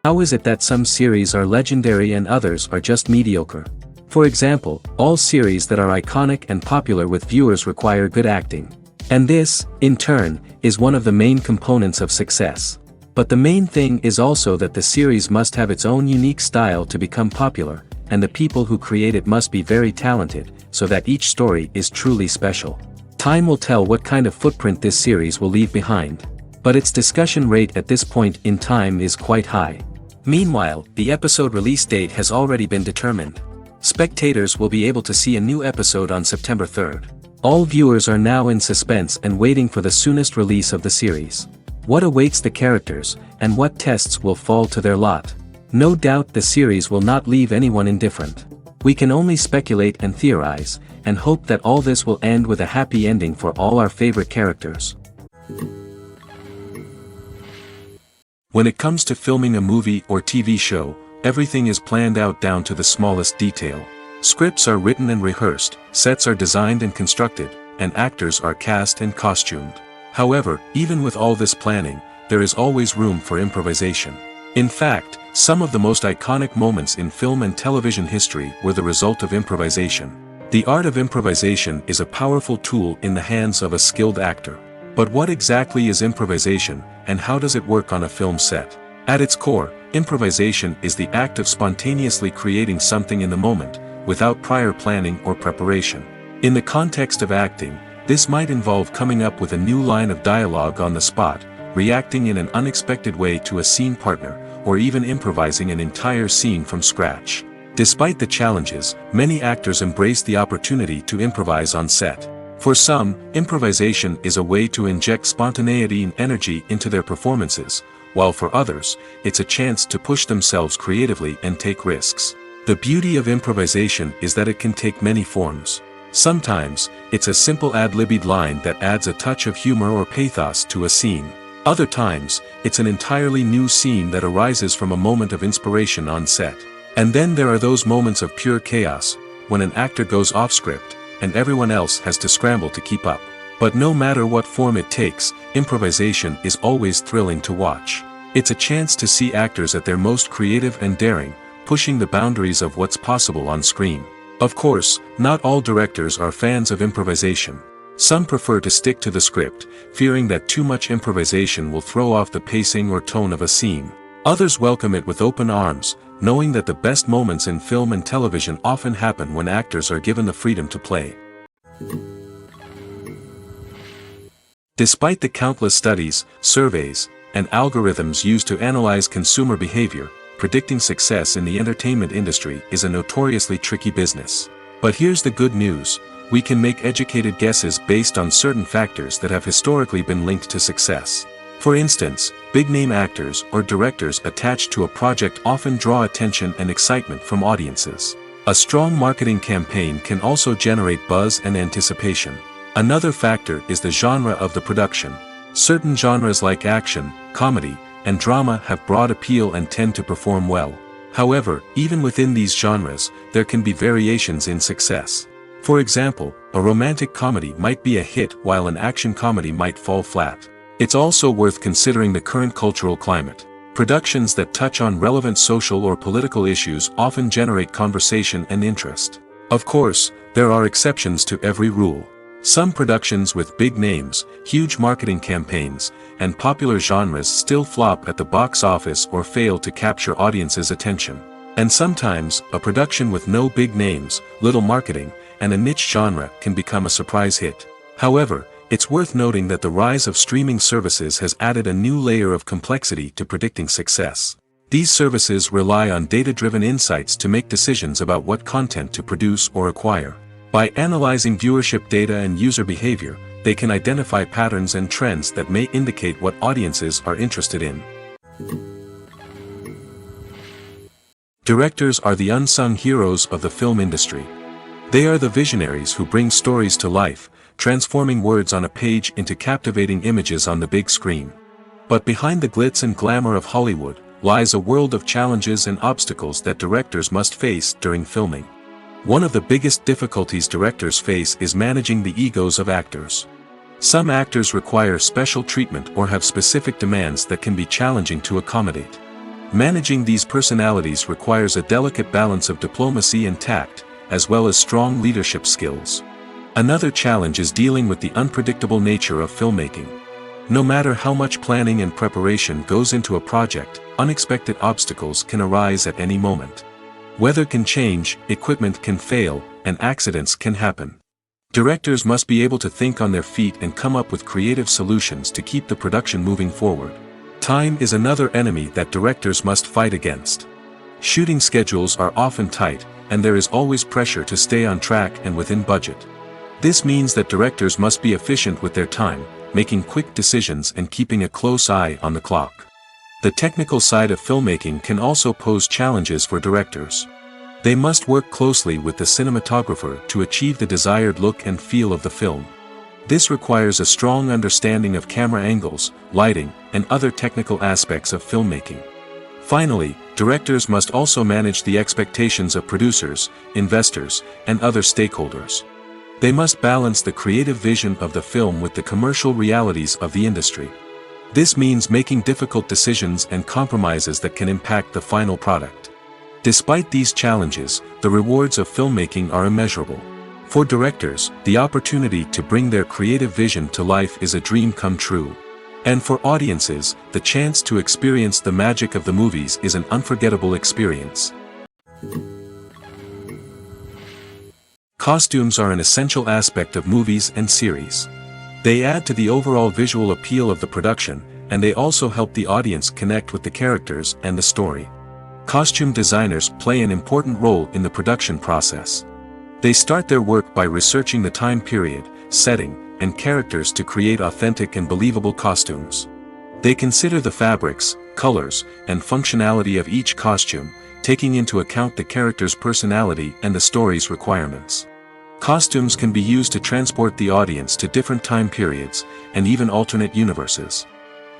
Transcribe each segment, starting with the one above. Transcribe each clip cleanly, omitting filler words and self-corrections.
How is it that some series are legendary and others are just mediocre? For example, all series that are iconic and popular with viewers require good acting. And this, in turn, is one of the main components of success. But the main thing is also that the series must have its own unique style to become popular, and the people who create it must be very talented, so that each story is truly special. Time will tell what kind of footprint this series will leave behind. But its discussion rate at this point in time is quite high. Meanwhile, the episode release date has already been determined. Spectators will be able to see a new episode on September 3rd. All viewers are now in suspense and waiting for the soonest release of the series. What awaits the characters, and what tests will fall to their lot? No doubt the series will not leave anyone indifferent. We can only speculate and theorize, and hope that all this will end with a happy ending for all our favorite characters. When it comes to filming a movie or TV show, everything is planned out down to the smallest detail. Scripts are written and rehearsed, sets are designed and constructed, and actors are cast and costumed. However, even with all this planning, there is always room for improvisation. In fact, some of the most iconic moments in film and television history were the result of improvisation. The art of improvisation is a powerful tool in the hands of a skilled actor. But what exactly is improvisation, and how does it work on a film set? At its core, improvisation is the act of spontaneously creating something in the moment, without prior planning or preparation. In the context of acting, this might involve coming up with a new line of dialogue on the spot, reacting in an unexpected way to a scene partner, or even improvising an entire scene from scratch. Despite the challenges, many actors embrace the opportunity to improvise on set. For some, improvisation is a way to inject spontaneity and energy into their performances, while for others, it's a chance to push themselves creatively and take risks. The beauty of improvisation is that it can take many forms. Sometimes, it's a simple ad-libbed line that adds a touch of humor or pathos to a scene. Other times, it's an entirely new scene that arises from a moment of inspiration on set. And then there are those moments of pure chaos, when an actor goes off script, and everyone else has to scramble to keep up. But no matter what form it takes, improvisation is always thrilling to watch. It's a chance to see actors at their most creative and daring, pushing the boundaries of what's possible on screen. Of course, not all directors are fans of improvisation. Some prefer to stick to the script, fearing that too much improvisation will throw off the pacing or tone of a scene. Others welcome it with open arms, knowing that the best moments in film and television often happen when actors are given the freedom to play. Despite the countless studies, surveys, and algorithms used to analyze consumer behavior, predicting success in the entertainment industry is a notoriously tricky business. But here's the good news: we can make educated guesses based on certain factors that have historically been linked to success. For instance, big-name actors or directors attached to a project often draw attention and excitement from audiences. A strong marketing campaign can also generate buzz and anticipation. Another factor is the genre of the production. Certain genres like action, comedy, and drama have broad appeal and tend to perform well. However, even within these genres, there can be variations in success. For example, a romantic comedy might be a hit while an action comedy might fall flat. It's also worth considering the current cultural climate. Productions that touch on relevant social or political issues often generate conversation and interest. Of course, there are exceptions to every rule. Some productions with big names, huge marketing campaigns, and popular genres still flop at the box office or fail to capture audiences' attention. And sometimes, a production with no big names, little marketing, and a niche genre can become a surprise hit. However, it's worth noting that the rise of streaming services has added a new layer of complexity to predicting success. These services rely on data-driven insights to make decisions about what content to produce or acquire. By analyzing viewership data and user behavior, they can identify patterns and trends that may indicate what audiences are interested in. Directors are the unsung heroes of the film industry. They are the visionaries who bring stories to life, transforming words on a page into captivating images on the big screen. But behind the glitz and glamour of Hollywood, lies a world of challenges and obstacles that directors must face during filming. One of the biggest difficulties directors face is managing the egos of actors. Some actors require special treatment or have specific demands that can be challenging to accommodate. Managing these personalities requires a delicate balance of diplomacy and tact, as well as strong leadership skills. Another challenge is dealing with the unpredictable nature of filmmaking. No matter how much planning and preparation goes into a project, unexpected obstacles can arise at any moment. Weather can change, equipment can fail, and accidents can happen. Directors must be able to think on their feet and come up with creative solutions to keep the production moving forward. Time is another enemy that directors must fight against. Shooting schedules are often tight, and there is always pressure to stay on track and within budget. This means that directors must be efficient with their time, making quick decisions and keeping a close eye on the clock. The technical side of filmmaking can also pose challenges for directors. They must work closely with the cinematographer to achieve the desired look and feel of the film. This requires a strong understanding of camera angles, lighting, and other technical aspects of filmmaking. Finally, directors must also manage the expectations of producers, investors, and other stakeholders. They must balance the creative vision of the film with the commercial realities of the industry. This means making difficult decisions and compromises that can impact the final product. Despite these challenges, the rewards of filmmaking are immeasurable. For directors, the opportunity to bring their creative vision to life is a dream come true. And for audiences, the chance to experience the magic of the movies is an unforgettable experience. Costumes are an essential aspect of movies and series. They add to the overall visual appeal of the production, and they also help the audience connect with the characters and the story. Costume designers play an important role in the production process. They start their work by researching the time period, setting, and characters to create authentic and believable costumes. They consider the fabrics, colors, and functionality of each costume, taking into account the character's personality and the story's requirements. Costumes can be used to transport the audience to different time periods, and even alternate universes.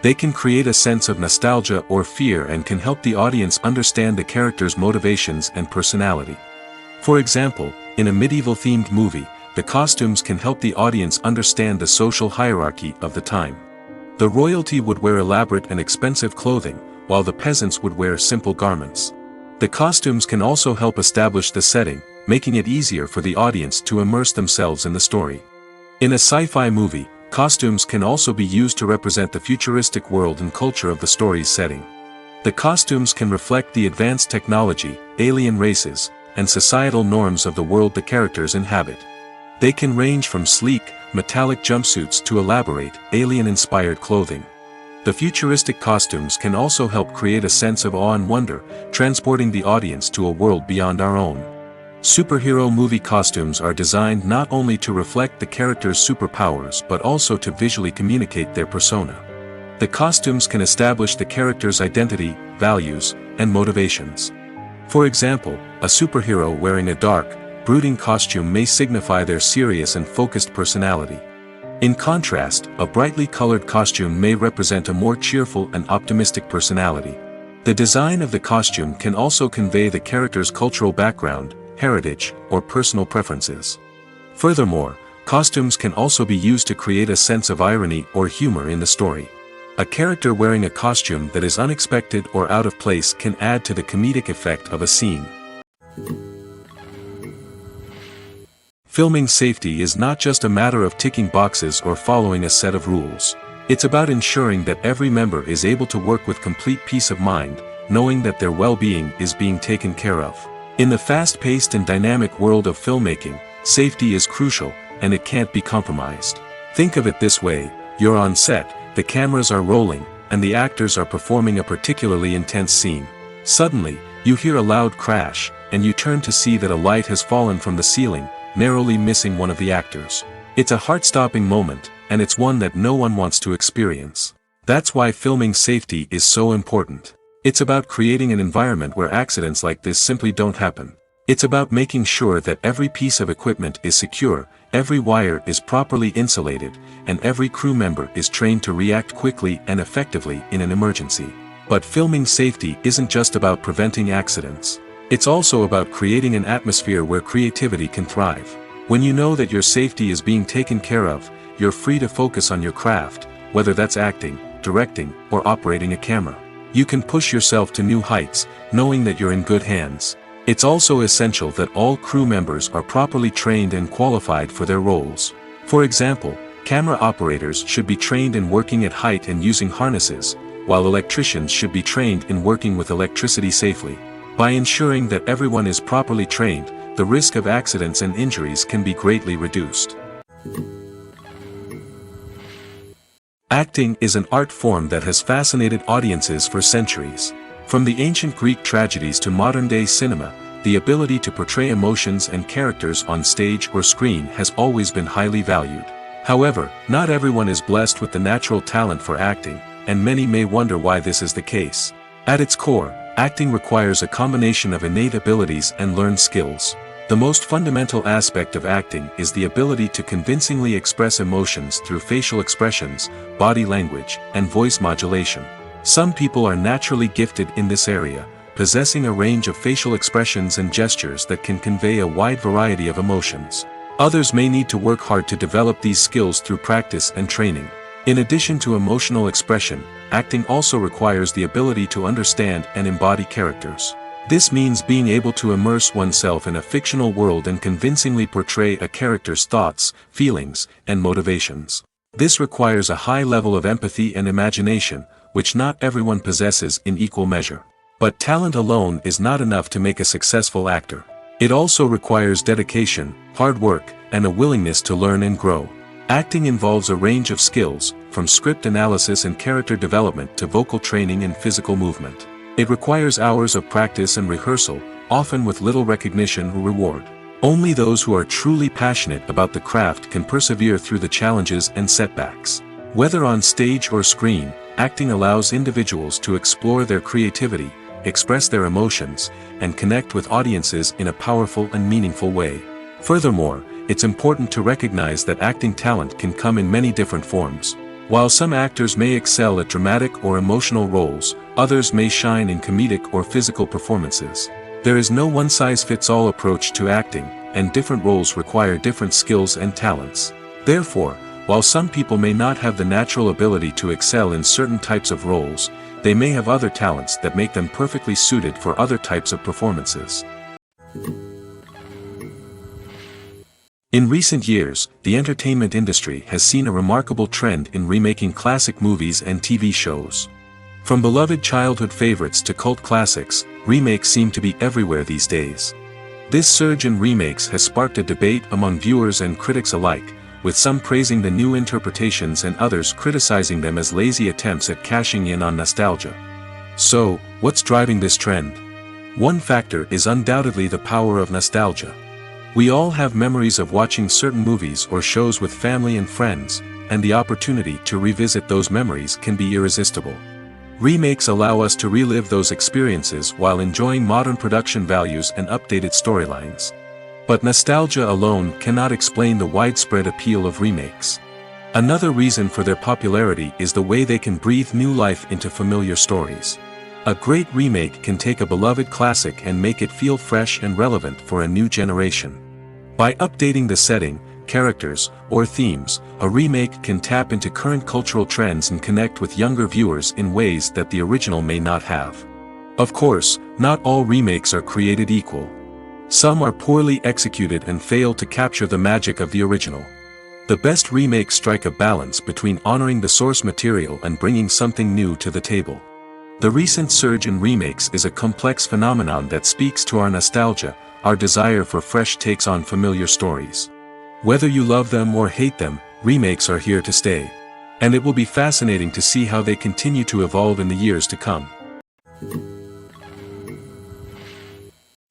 They can create a sense of nostalgia or fear and can help the audience understand the character's motivations and personality. For example, in a medieval-themed movie, the costumes can help the audience understand the social hierarchy of the time. The royalty would wear elaborate and expensive clothing, while the peasants would wear simple garments. The costumes can also help establish the setting, making it easier for the audience to immerse themselves in the story. In a sci-fi movie, costumes can also be used to represent the futuristic world and culture of the story's setting. The costumes can reflect the advanced technology, alien races, and societal norms of the world the characters inhabit. They can range from sleek, metallic jumpsuits to elaborate, alien-inspired clothing. The futuristic costumes can also help create a sense of awe and wonder, transporting the audience to a world beyond our own. Superhero movie costumes are designed not only to reflect the character's superpowers but also to visually communicate their persona. The costumes can establish the character's identity, values, and motivations. For example, a superhero wearing a dark, brooding costume may signify their serious and focused personality. In contrast, a brightly colored costume may represent a more cheerful and optimistic personality. The design of the costume can also convey the character's cultural background, heritage, or personal preferences. Furthermore, costumes can also be used to create a sense of irony or humor in the story. A character wearing a costume that is unexpected or out of place can add to the comedic effect of a scene. Filming safety is not just a matter of ticking boxes or following a set of rules. It's about ensuring that every member is able to work with complete peace of mind, knowing that their well-being is being taken care of. In the fast-paced and dynamic world of filmmaking, safety is crucial, and it can't be compromised. Think of it this way: you're on set, the cameras are rolling, and the actors are performing a particularly intense scene. Suddenly, you hear a loud crash, and you turn to see that a light has fallen from the ceiling, narrowly missing one of the actors. It's a heart-stopping moment, and it's one that no one wants to experience. That's why filming safety is so important. It's about creating an environment where accidents like this simply don't happen. It's about making sure that every piece of equipment is secure, every wire is properly insulated, and every crew member is trained to react quickly and effectively in an emergency. But filming safety isn't just about preventing accidents. It's also about creating an atmosphere where creativity can thrive. When you know that your safety is being taken care of, you're free to focus on your craft, whether that's acting, directing, or operating a camera. You can push yourself to new heights, knowing that you're in good hands. It's also essential that all crew members are properly trained and qualified for their roles. For example, camera operators should be trained in working at height and using harnesses, while electricians should be trained in working with electricity safely. By ensuring that everyone is properly trained, the risk of accidents and injuries can be greatly reduced. Acting is an art form that has fascinated audiences for centuries. From the ancient Greek tragedies to modern-day cinema, the ability to portray emotions and characters on stage or screen has always been highly valued. However, not everyone is blessed with the natural talent for acting, and many may wonder why this is the case. At its core, acting requires a combination of innate abilities and learned skills. The most fundamental aspect of acting is the ability to convincingly express emotions through facial expressions, body language, and voice modulation. Some people are naturally gifted in this area, possessing a range of facial expressions and gestures that can convey a wide variety of emotions. Others may need to work hard to develop these skills through practice and training. In addition to emotional expression, acting also requires the ability to understand and embody characters. This means being able to immerse oneself in a fictional world and convincingly portray a character's thoughts, feelings, and motivations. This requires a high level of empathy and imagination, which not everyone possesses in equal measure. But talent alone is not enough to make a successful actor. It also requires dedication, hard work, and a willingness to learn and grow. Acting involves a range of skills, from script analysis and character development to vocal training and physical movement. It requires hours of practice and rehearsal, often with little recognition or reward. Only those who are truly passionate about the craft can persevere through the challenges and setbacks. Whether on stage or screen, acting allows individuals to explore their creativity, express their emotions, and connect with audiences in a powerful and meaningful way. Furthermore, it's important to recognize that acting talent can come in many different forms. While some actors may excel at dramatic or emotional roles, others may shine in comedic or physical performances. There is no one-size-fits-all approach to acting, and different roles require different skills and talents. Therefore, while some people may not have the natural ability to excel in certain types of roles, they may have other talents that make them perfectly suited for other types of performances. In recent years, the entertainment industry has seen a remarkable trend in remaking classic movies and TV shows. From beloved childhood favorites to cult classics, remakes seem to be everywhere these days. This surge in remakes has sparked a debate among viewers and critics alike, with some praising the new interpretations and others criticizing them as lazy attempts at cashing in on nostalgia. So, what's driving this trend? One factor is undoubtedly the power of nostalgia. We all have memories of watching certain movies or shows with family and friends, and the opportunity to revisit those memories can be irresistible. Remakes allow us to relive those experiences while enjoying modern production values and updated storylines. But nostalgia alone cannot explain the widespread appeal of remakes. Another reason for their popularity is the way they can breathe new life into familiar stories. A great remake can take a beloved classic and make it feel fresh and relevant for a new generation. By updating the setting, characters, or themes, a remake can tap into current cultural trends and connect with younger viewers in ways that the original may not have. Of course, not all remakes are created equal. Some are poorly executed and fail to capture the magic of the original. The best remakes strike a balance between honoring the source material and bringing something new to the table. The recent surge in remakes is a complex phenomenon that speaks to our nostalgia, our desire for fresh takes on familiar stories. Whether you love them or hate them, remakes are here to stay. And it will be fascinating to see how they continue to evolve in the years to come.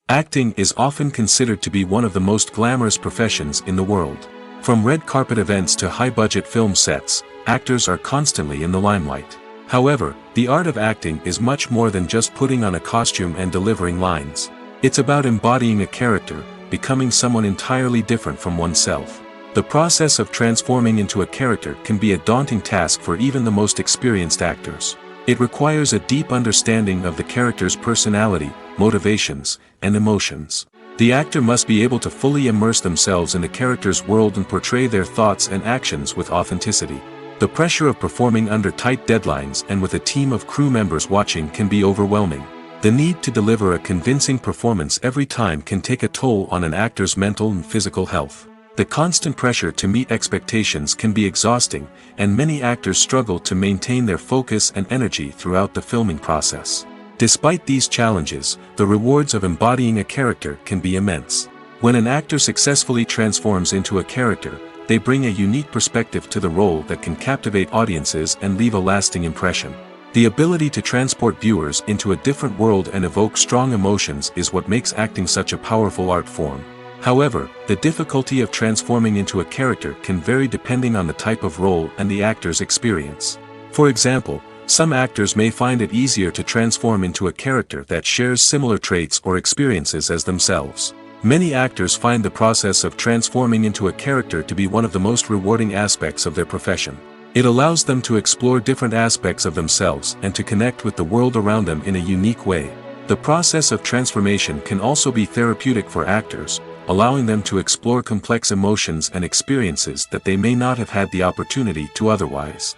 Acting is often considered to be one of the most glamorous professions in the world. From red carpet events to high-budget film sets, actors are constantly in the limelight. However, the art of acting is much more than just putting on a costume and delivering lines. It's about embodying a character, becoming someone entirely different from oneself. The process of transforming into a character can be a daunting task for even the most experienced actors. It requires a deep understanding of the character's personality, motivations, and emotions. The actor must be able to fully immerse themselves in the character's world and portray their thoughts and actions with authenticity. The pressure of performing under tight deadlines and with a team of crew members watching can be overwhelming. The need to deliver a convincing performance every time can take a toll on an actor's mental and physical health. The constant pressure to meet expectations can be exhausting, and many actors struggle to maintain their focus and energy throughout the filming process. Despite these challenges, the rewards of embodying a character can be immense. When an actor successfully transforms into a character, they bring a unique perspective to the role that can captivate audiences and leave a lasting impression. The ability to transport viewers into a different world and evoke strong emotions is what makes acting such a powerful art form. However, the difficulty of transforming into a character can vary depending on the type of role and the actor's experience. For example, some actors may find it easier to transform into a character that shares similar traits or experiences as themselves. Many actors find the process of transforming into a character to be one of the most rewarding aspects of their profession. It allows them to explore different aspects of themselves and to connect with the world around them in a unique way. The process of transformation can also be therapeutic for actors, allowing them to explore complex emotions and experiences that they may not have had the opportunity to otherwise.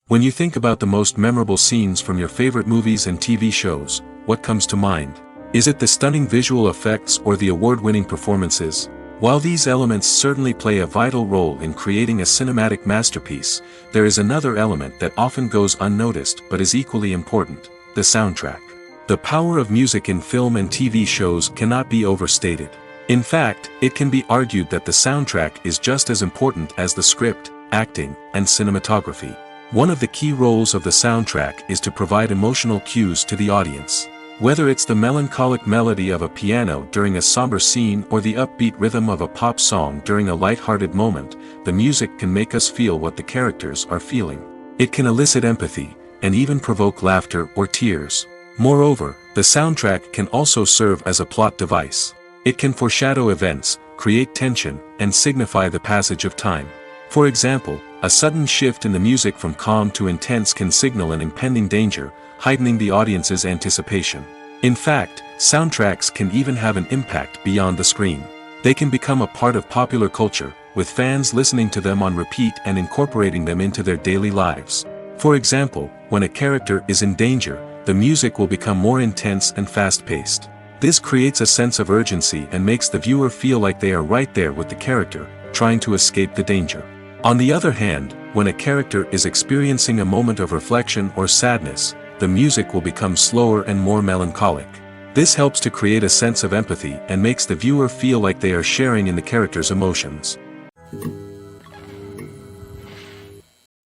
When you think about the most memorable scenes from your favorite movies and TV shows, what comes to mind? Is it the stunning visual effects or the award-winning performances? While these elements certainly play a vital role in creating a cinematic masterpiece, there is another element that often goes unnoticed but is equally important: the soundtrack. The power of music in film and TV shows cannot be overstated. In fact, it can be argued that the soundtrack is just as important as the script, acting, and cinematography. One of the key roles of the soundtrack is to provide emotional cues to the audience. Whether it's the melancholic melody of a piano during a somber scene or the upbeat rhythm of a pop song during a light-hearted moment, the music can make us feel what the characters are feeling. It can elicit empathy, and even provoke laughter or tears. Moreover, the soundtrack can also serve as a plot device. It can foreshadow events, create tension, and signify the passage of time. For example, a sudden shift in the music from calm to intense can signal an impending danger, heightening the audience's anticipation. In fact, soundtracks can even have an impact beyond the screen. They can become a part of popular culture, with fans listening to them on repeat and incorporating them into their daily lives. For example, when a character is in danger, the music will become more intense and fast-paced. This creates a sense of urgency and makes the viewer feel like they are right there with the character, trying to escape the danger. On the other hand, when a character is experiencing a moment of reflection or sadness, the music will become slower and more melancholic. This helps to create a sense of empathy and makes the viewer feel like they are sharing in the character's emotions.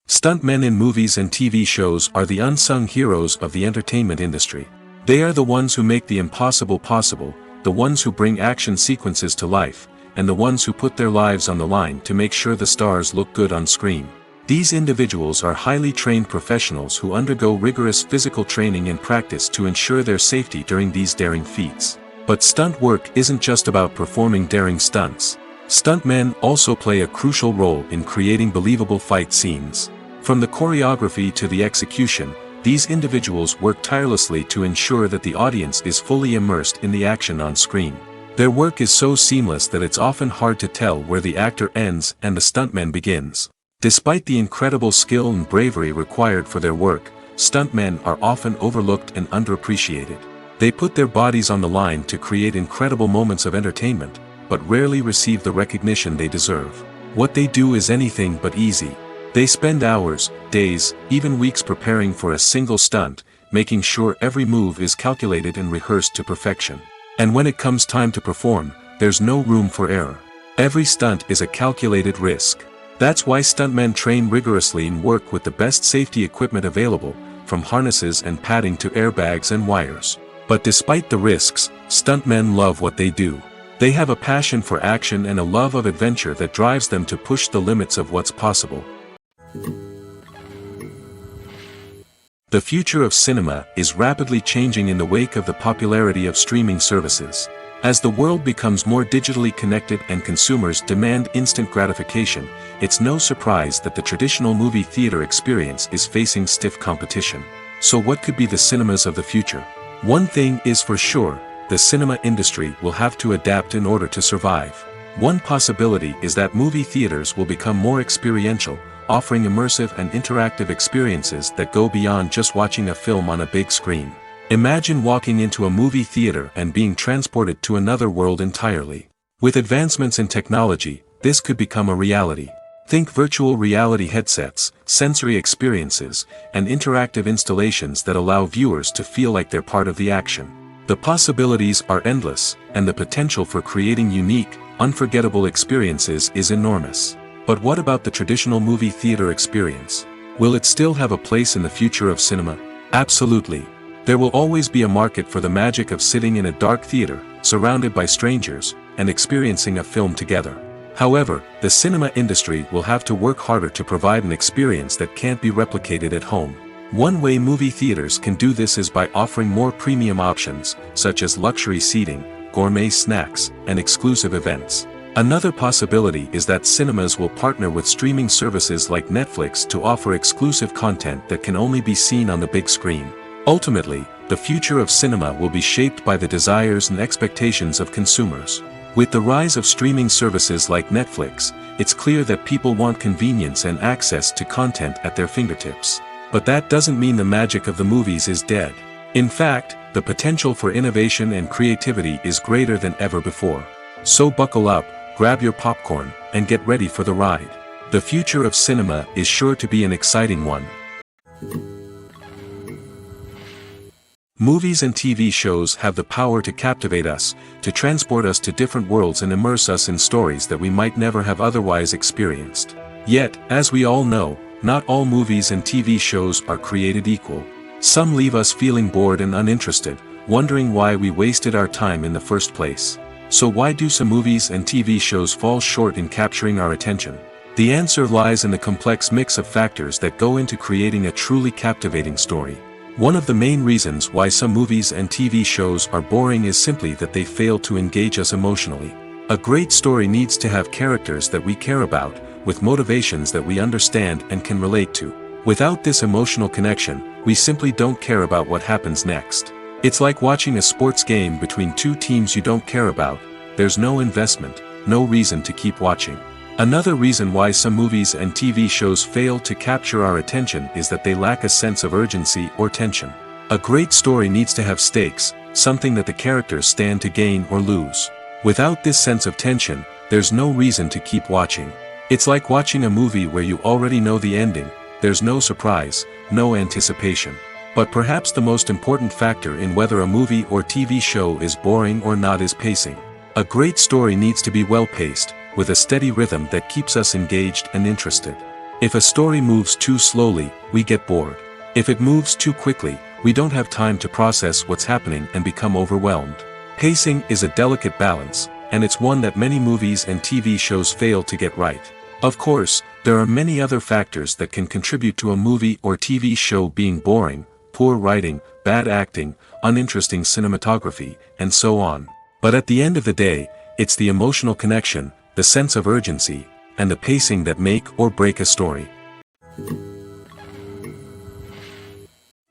Stuntmen in movies and TV shows are the unsung heroes of the entertainment industry. They are the ones who make the impossible possible, the ones who bring action sequences to life, and the ones who put their lives on the line to make sure the stars look good on screen. These individuals are highly trained professionals who undergo rigorous physical training and practice to ensure their safety during these daring feats. But stunt work isn't just about performing daring stunts. Stuntmen also play a crucial role in creating believable fight scenes. From the choreography to the execution, these individuals work tirelessly to ensure that the audience is fully immersed in the action on screen. Their work is so seamless that it's often hard to tell where the actor ends and the stuntman begins. Despite the incredible skill and bravery required for their work, stuntmen are often overlooked and underappreciated. They put their bodies on the line to create incredible moments of entertainment, but rarely receive the recognition they deserve. What they do is anything but easy. They spend hours, days, even weeks preparing for a single stunt, making sure every move is calculated and rehearsed to perfection. And when it comes time to perform, there's no room for error. Every stunt is a calculated risk. That's why stuntmen train rigorously and work with the best safety equipment available, from harnesses and padding to airbags and wires. But despite the risks, stuntmen love what they do. They have a passion for action and a love of adventure that drives them to push the limits of what's possible. The future of cinema is rapidly changing in the wake of the popularity of streaming services. As the world becomes more digitally connected and consumers demand instant gratification, it's no surprise that the traditional movie theater experience is facing stiff competition. So what could be the cinemas of the future? One thing is for sure, the cinema industry will have to adapt in order to survive. One possibility is that movie theaters will become more experiential, offering immersive and interactive experiences that go beyond just watching a film on a big screen. Imagine walking into a movie theater and being transported to another world entirely. With advancements in technology, this could become a reality. Think virtual reality headsets, sensory experiences, and interactive installations that allow viewers to feel like they're part of the action. The possibilities are endless, and the potential for creating unique, unforgettable experiences is enormous. But what about the traditional movie theater experience? Will it still have a place in the future of cinema? Absolutely. There will always be a market for the magic of sitting in a dark theater, surrounded by strangers, and experiencing a film together. However, the cinema industry will have to work harder to provide an experience that can't be replicated at home. One way movie theaters can do this is by offering more premium options, such as luxury seating, gourmet snacks, and exclusive events. Another possibility is that cinemas will partner with streaming services like Netflix to offer exclusive content that can only be seen on the big screen. Ultimately, the future of cinema will be shaped by the desires and expectations of consumers. With the rise of streaming services like Netflix, it's clear that people want convenience and access to content at their fingertips. But that doesn't mean the magic of the movies is dead. In fact, the potential for innovation and creativity is greater than ever before. So buckle up, grab your popcorn, and get ready for the ride. The future of cinema is sure to be an exciting one. Movies and TV shows have the power to captivate us, to transport us to different worlds and immerse us in stories that we might never have otherwise experienced. Yet, as we all know, not all movies and TV shows are created equal. Some leave us feeling bored and uninterested, wondering why we wasted our time in the first place. So why do some movies and TV shows fall short in capturing our attention? The answer lies in the complex mix of factors that go into creating a truly captivating story. One of the main reasons why some movies and TV shows are boring is simply that they fail to engage us emotionally. A great story needs to have characters that we care about, with motivations that we understand and can relate to. Without this emotional connection, we simply don't care about what happens next. It's like watching a sports game between two teams you don't care about. There's no investment, no reason to keep watching. Another reason why some movies and TV shows fail to capture our attention is that they lack a sense of urgency or tension. A great story needs to have stakes, something that the characters stand to gain or lose. Without this sense of tension, there's no reason to keep watching. It's like watching a movie where you already know the ending, there's no surprise, no anticipation. But perhaps the most important factor in whether a movie or TV show is boring or not is pacing. A great story needs to be well-paced, with a steady rhythm that keeps us engaged and interested. If a story moves too slowly, we get bored. If it moves too quickly, we don't have time to process what's happening and become overwhelmed. Pacing is a delicate balance, and it's one that many movies and TV shows fail to get right. Of course, there are many other factors that can contribute to a movie or TV show being boring: poor writing, bad acting, uninteresting cinematography, and so on. But at the end of the day, it's the emotional connection, the sense of urgency, and the pacing that make or break a story.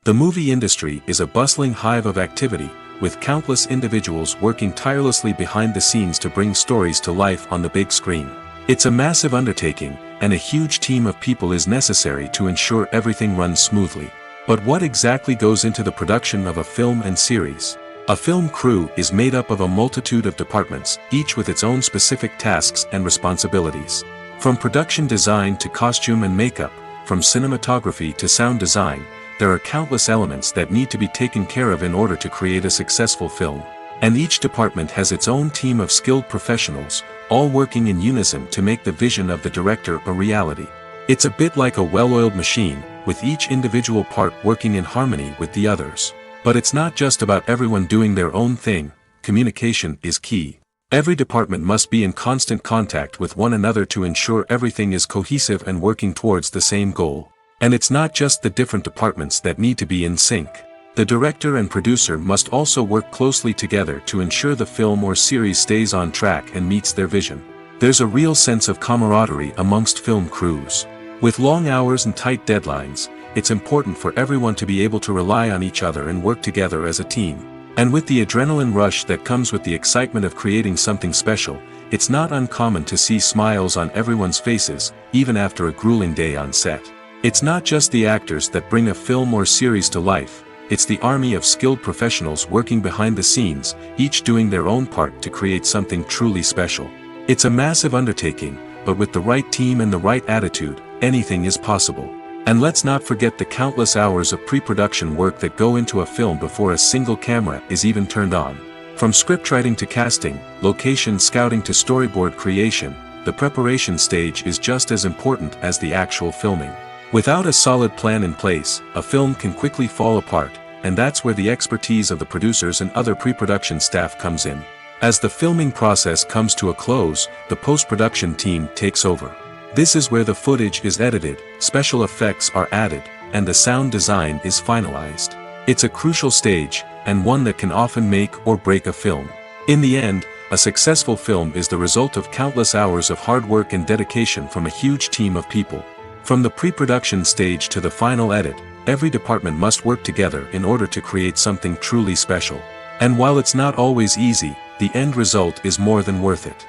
The movie industry is a bustling hive of activity, with countless individuals working tirelessly behind the scenes to bring stories to life on the big screen. It's a massive undertaking, and a huge team of people is necessary to ensure everything runs smoothly. But what exactly goes into the production of a film and series? A film crew is made up of a multitude of departments, each with its own specific tasks and responsibilities. From production design to costume and makeup, from cinematography to sound design, there are countless elements that need to be taken care of in order to create a successful film. And each department has its own team of skilled professionals, all working in unison to make the vision of the director a reality. It's a bit like a well-oiled machine, with each individual part working in harmony with the others. But it's not just about everyone doing their own thing. Communication is key. Every department must be in constant contact with one another to ensure everything is cohesive and working towards the same goal. And it's not just the different departments that need to be in sync. The director and producer must also work closely together to ensure the film or series stays on track and meets their vision. There's a real sense of camaraderie amongst film crews. With long hours and tight deadlines, it's important for everyone to be able to rely on each other and work together as a team. And with the adrenaline rush that comes with the excitement of creating something special, it's not uncommon to see smiles on everyone's faces, even after a grueling day on set. It's not just the actors that bring a film or series to life, it's the army of skilled professionals working behind the scenes, each doing their own part to create something truly special. It's a massive undertaking, but with the right team and the right attitude, anything is possible. And let's not forget the countless hours of pre-production work that go into a film before a single camera is even turned on. From scriptwriting to casting, location scouting to storyboard creation, the preparation stage is just as important as the actual filming. Without a solid plan in place, a film can quickly fall apart, and that's where the expertise of the producers and other pre-production staff comes in. As the filming process comes to a close, the post-production team takes over. This is where the footage is edited, special effects are added, and the sound design is finalized. It's a crucial stage, and one that can often make or break a film. In the end, a successful film is the result of countless hours of hard work and dedication from a huge team of people. From the pre-production stage to the final edit, every department must work together in order to create something truly special. And while it's not always easy, the end result is more than worth it.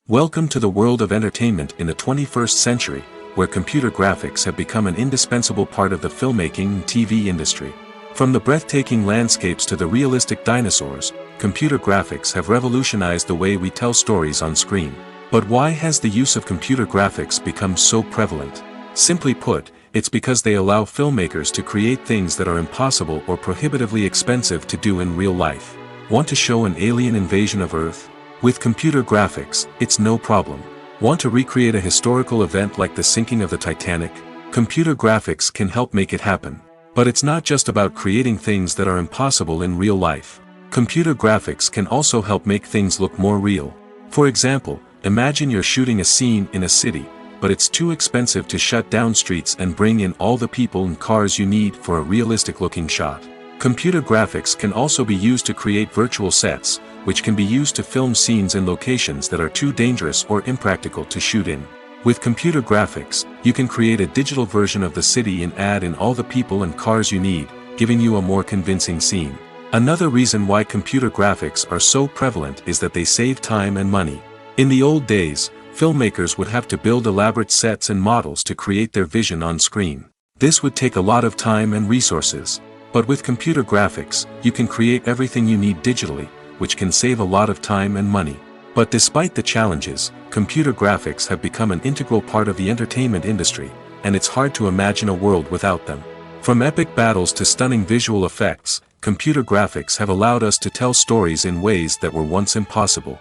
Welcome to the world of entertainment in the 21st century, where computer graphics have become an indispensable part of the filmmaking and TV industry. From the breathtaking landscapes to the realistic dinosaurs, computer graphics have revolutionized the way we tell stories on screen. But why has the use of computer graphics become so prevalent? Simply put, it's because they allow filmmakers to create things that are impossible or prohibitively expensive to do in real life. Want to show an alien invasion of Earth? With computer graphics, it's no problem. Want to recreate a historical event like the sinking of the Titanic? Computer graphics can help make it happen. But it's not just about creating things that are impossible in real life. Computer graphics can also help make things look more real. For example, imagine you're shooting a scene in a city, but it's too expensive to shut down streets and bring in all the people and cars you need for a realistic-looking shot. Computer graphics can also be used to create virtual sets, which can be used to film scenes in locations that are too dangerous or impractical to shoot in. With computer graphics, you can create a digital version of the city and add in all the people and cars you need, giving you a more convincing scene. Another reason why computer graphics are so prevalent is that they save time and money. In the old days, filmmakers would have to build elaborate sets and models to create their vision on screen. This would take a lot of time and resources. But with computer graphics, you can create everything you need digitally, which can save a lot of time and money. But despite the challenges, computer graphics have become an integral part of the entertainment industry, and it's hard to imagine a world without them. From epic battles to stunning visual effects, computer graphics have allowed us to tell stories in ways that were once impossible.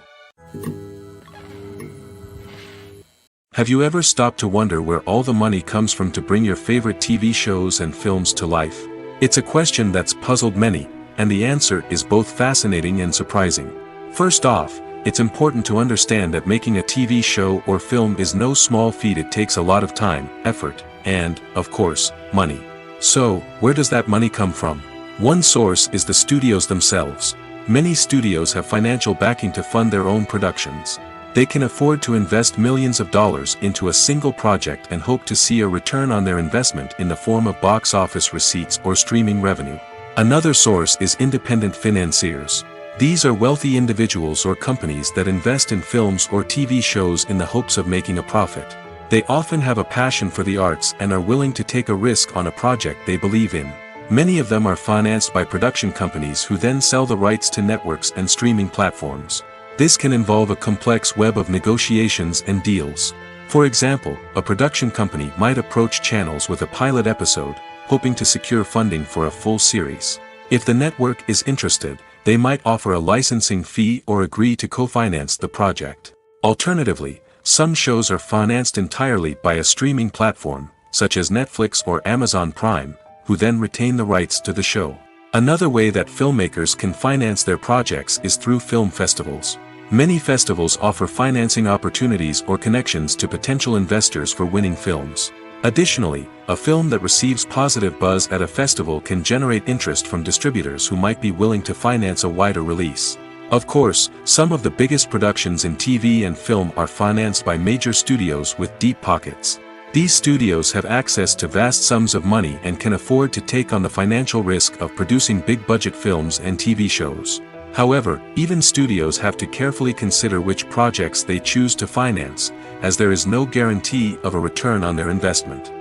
Have you ever stopped to wonder where all the money comes from to bring your favorite TV shows and films to life? It's a question that's puzzled many, and the answer is both fascinating and surprising. First off, it's important to understand that making a TV show or film is no small feat. It takes a lot of time, effort, and, of course, money. So, where does that money come from? One source is the studios themselves. Many studios have financial backing to fund their own productions. They can afford to invest millions of dollars into a single project and hope to see a return on their investment in the form of box office receipts or streaming revenue. Another source is independent financiers. These are wealthy individuals or companies that invest in films or TV shows in the hopes of making a profit. They often have a passion for the arts and are willing to take a risk on a project they believe in. Many of them are financed by production companies who then sell the rights to networks and streaming platforms. This can involve a complex web of negotiations and deals. For example, a production company might approach channels with a pilot episode, hoping to secure funding for a full series. If the network is interested, they might offer a licensing fee or agree to co-finance the project. Alternatively, some shows are financed entirely by a streaming platform, such as Netflix or Amazon Prime, who then retain the rights to the show. Another way that filmmakers can finance their projects is through film festivals. Many festivals offer financing opportunities or connections to potential investors for winning films. Additionally, a film that receives positive buzz at a festival can generate interest from distributors who might be willing to finance a wider release. Of course, some of the biggest productions in TV and film are financed by major studios with deep pockets. These studios have access to vast sums of money and can afford to take on the financial risk of producing big-budget films and TV shows. However, even studios have to carefully consider which projects they choose to finance, as there is no guarantee of a return on their investment.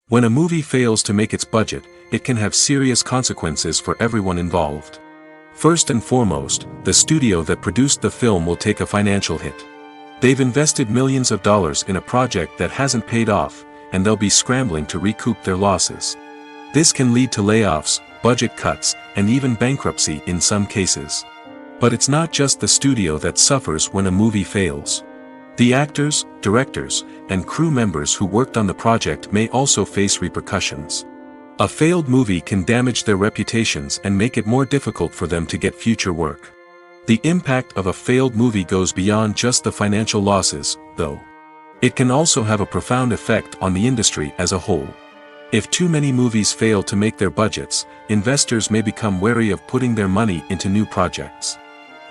When a movie fails to make its budget, it can have serious consequences for everyone involved. First and foremost, the studio that produced the film will take a financial hit. They've invested millions of dollars in a project that hasn't paid off, and they'll be scrambling to recoup their losses. This can lead to layoffs, budget cuts, and even bankruptcy in some cases. But it's not just the studio that suffers when a movie fails. The actors, directors, and crew members who worked on the project may also face repercussions. A failed movie can damage their reputations and make it more difficult for them to get future work. The impact of a failed movie goes beyond just the financial losses, though. It can also have a profound effect on the industry as a whole. If too many movies fail to make their budgets, investors may become wary of putting their money into new projects.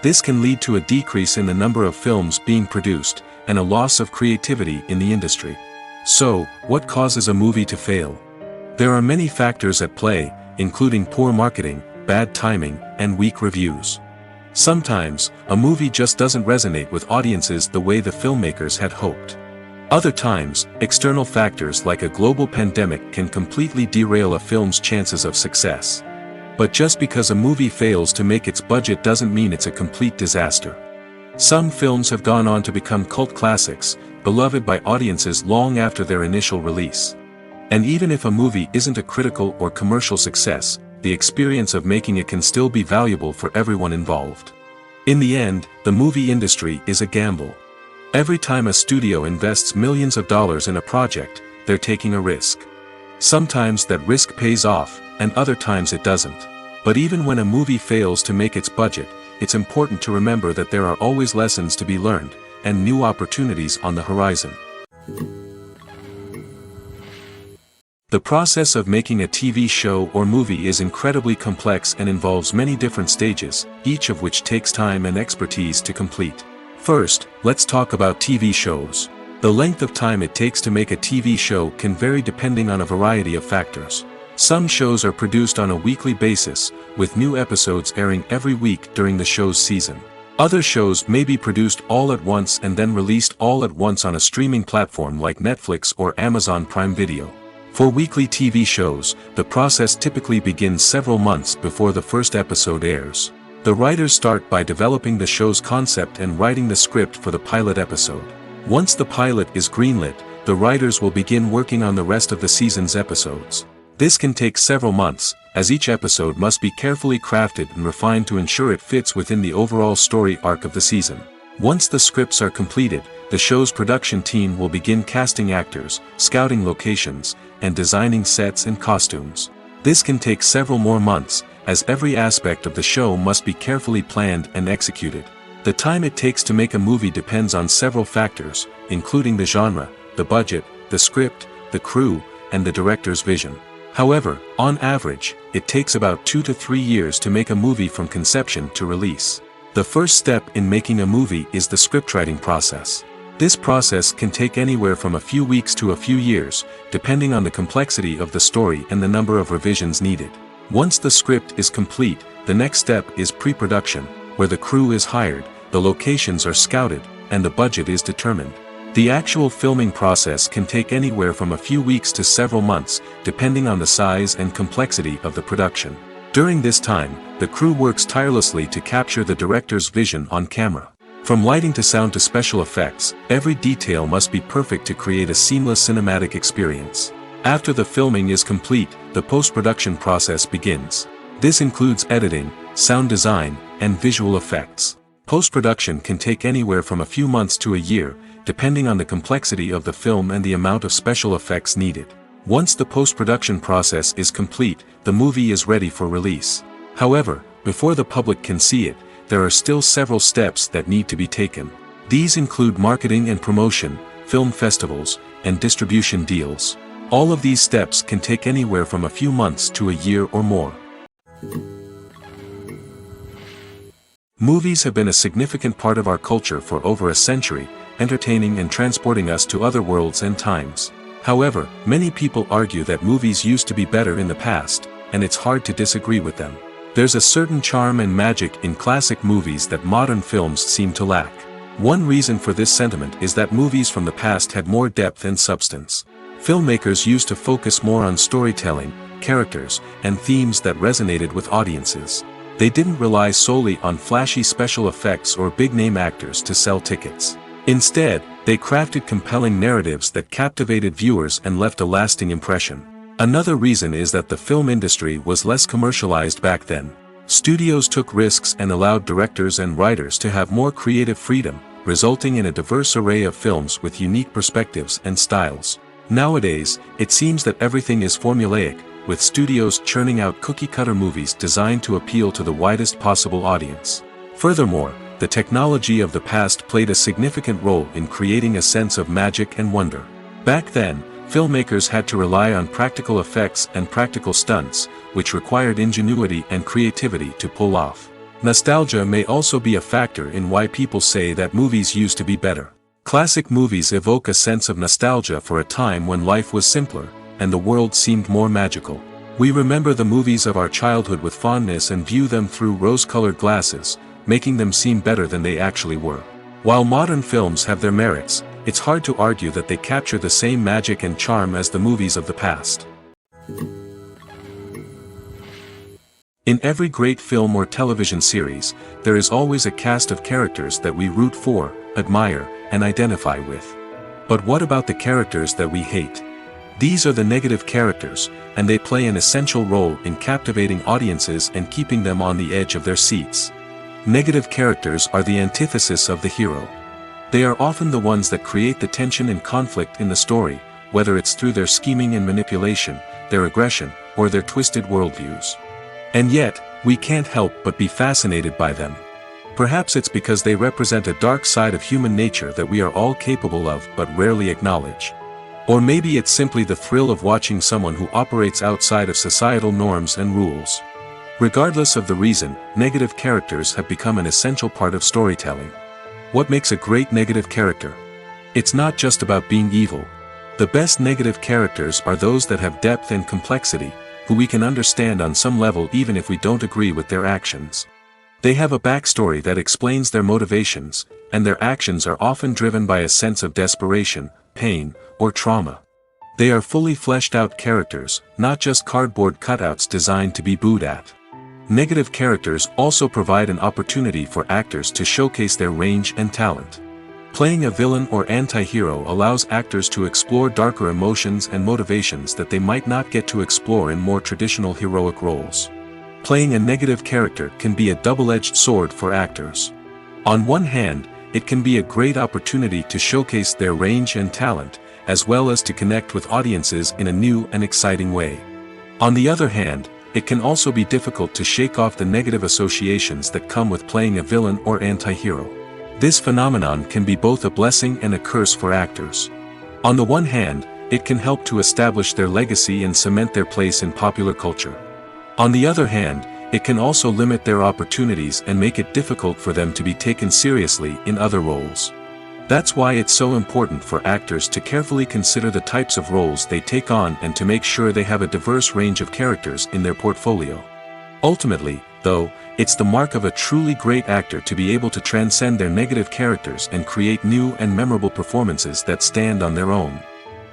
This can lead to a decrease in the number of films being produced, and a loss of creativity in the industry. So, what causes a movie to fail? There are many factors at play, including poor marketing, bad timing, and weak reviews. Sometimes, a movie just doesn't resonate with audiences the way the filmmakers had hoped. Other times, external factors like a global pandemic can completely derail a film's chances of success. But just because a movie fails to make its budget doesn't mean it's a complete disaster. Some films have gone on to become cult classics, beloved by audiences long after their initial release. And even if a movie isn't a critical or commercial success, the experience of making it can still be valuable for everyone involved. In the end, the movie industry is a gamble. Every time a studio invests millions of dollars in a project, they're taking a risk. Sometimes that risk pays off, and other times it doesn't. But even when a movie fails to make its budget, it's important to remember that there are always lessons to be learned, and new opportunities on the horizon. The process of making a TV show or movie is incredibly complex and involves many different stages, each of which takes time and expertise to complete. First, let's talk about TV shows. The length of time it takes to make a TV show can vary depending on a variety of factors. Some shows are produced on a weekly basis, with new episodes airing every week during the show's season. Other shows may be produced all at once and then released all at once on a streaming platform like Netflix or Amazon Prime Video. For weekly TV shows, the process typically begins several months before the first episode airs. The writers start by developing the show's concept and writing the script for the pilot episode. Once the pilot is greenlit, the writers will begin working on the rest of the season's episodes. This can take several months, as each episode must be carefully crafted and refined to ensure it fits within the overall story arc of the season. Once the scripts are completed, the show's production team will begin casting actors, scouting locations, and designing sets and costumes. This can take several more months, as every aspect of the show must be carefully planned and executed. The time it takes to make a movie depends on several factors, including the genre, the budget, the script, the crew, and the director's vision. However, on average, it takes about 2 to 3 years to make a movie from conception to release. The first step in making a movie is the scriptwriting process. This process can take anywhere from a few weeks to a few years, depending on the complexity of the story and the number of revisions needed. Once the script is complete, the next step is pre-production, where the crew is hired, the locations are scouted, and the budget is determined. The actual filming process can take anywhere from a few weeks to several months, depending on the size and complexity of the production. During this time, the crew works tirelessly to capture the director's vision on camera. From lighting to sound to special effects, every detail must be perfect to create a seamless cinematic experience. After the filming is complete, the post-production process begins. This includes editing, sound design, and visual effects. Post-production can take anywhere from a few months to a year, depending on the complexity of the film and the amount of special effects needed. Once the post-production process is complete, the movie is ready for release. However, before the public can see it, there are still several steps that need to be taken. These include marketing and promotion, film festivals, and distribution deals. All of these steps can take anywhere from a few months to a year or more. Movies have been a significant part of our culture for over a century, entertaining and transporting us to other worlds and times. However, many people argue that movies used to be better in the past, and it's hard to disagree with them. There's a certain charm and magic in classic movies that modern films seem to lack. One reason for this sentiment is that movies from the past had more depth and substance. Filmmakers used to focus more on storytelling, characters, and themes that resonated with audiences. They didn't rely solely on flashy special effects or big-name actors to sell tickets. Instead, they crafted compelling narratives that captivated viewers and left a lasting impression. Another reason is that the film industry was less commercialized back then. Studios took risks and allowed directors and writers to have more creative freedom, resulting in a diverse array of films with unique perspectives and styles. Nowadays, it seems that everything is formulaic, with studios churning out cookie-cutter movies designed to appeal to the widest possible audience. Furthermore, the technology of the past played a significant role in creating a sense of magic and wonder. Back then, filmmakers had to rely on practical effects and practical stunts, which required ingenuity and creativity to pull off. Nostalgia may also be a factor in why people say that movies used to be better. Classic movies evoke a sense of nostalgia for a time when life was simpler, and the world seemed more magical. We remember the movies of our childhood with fondness and view them through rose-colored glasses, making them seem better than they actually were. While modern films have their merits, it's hard to argue that they capture the same magic and charm as the movies of the past. In every great film or television series, there is always a cast of characters that we root for, admire, and identify with. But what about the characters that we hate? These are the negative characters, and they play an essential role in captivating audiences and keeping them on the edge of their seats. Negative characters are the antithesis of the hero. They are often the ones that create the tension and conflict in the story, whether it's through their scheming and manipulation, their aggression, or their twisted worldviews. And yet, we can't help but be fascinated by them. Perhaps it's because they represent a dark side of human nature that we are all capable of but rarely acknowledge. Or maybe it's simply the thrill of watching someone who operates outside of societal norms and rules. Regardless of the reason, negative characters have become an essential part of storytelling. What makes a great negative character? It's not just about being evil. The best negative characters are those that have depth and complexity, who we can understand on some level even if we don't agree with their actions. They have a backstory that explains their motivations, and their actions are often driven by a sense of desperation, pain, or trauma. They are fully fleshed out characters, not just cardboard cutouts designed to be booed at. Negative characters also provide an opportunity for actors to showcase their range and talent. Playing a villain or anti-hero allows actors to explore darker emotions and motivations that they might not get to explore in more traditional heroic roles. Playing a negative character can be a double-edged sword for actors. On one hand, it can be a great opportunity to showcase their range and talent, as well as to connect with audiences in a new and exciting way. On the other hand, it can also be difficult to shake off the negative associations that come with playing a villain or anti-hero. This phenomenon can be both a blessing and a curse for actors. On the one hand, it can help to establish their legacy and cement their place in popular culture. On the other hand, it can also limit their opportunities and make it difficult for them to be taken seriously in other roles. That's why it's so important for actors to carefully consider the types of roles they take on and to make sure they have a diverse range of characters in their portfolio. Ultimately, though, it's the mark of a truly great actor to be able to transcend their negative characters and create new and memorable performances that stand on their own.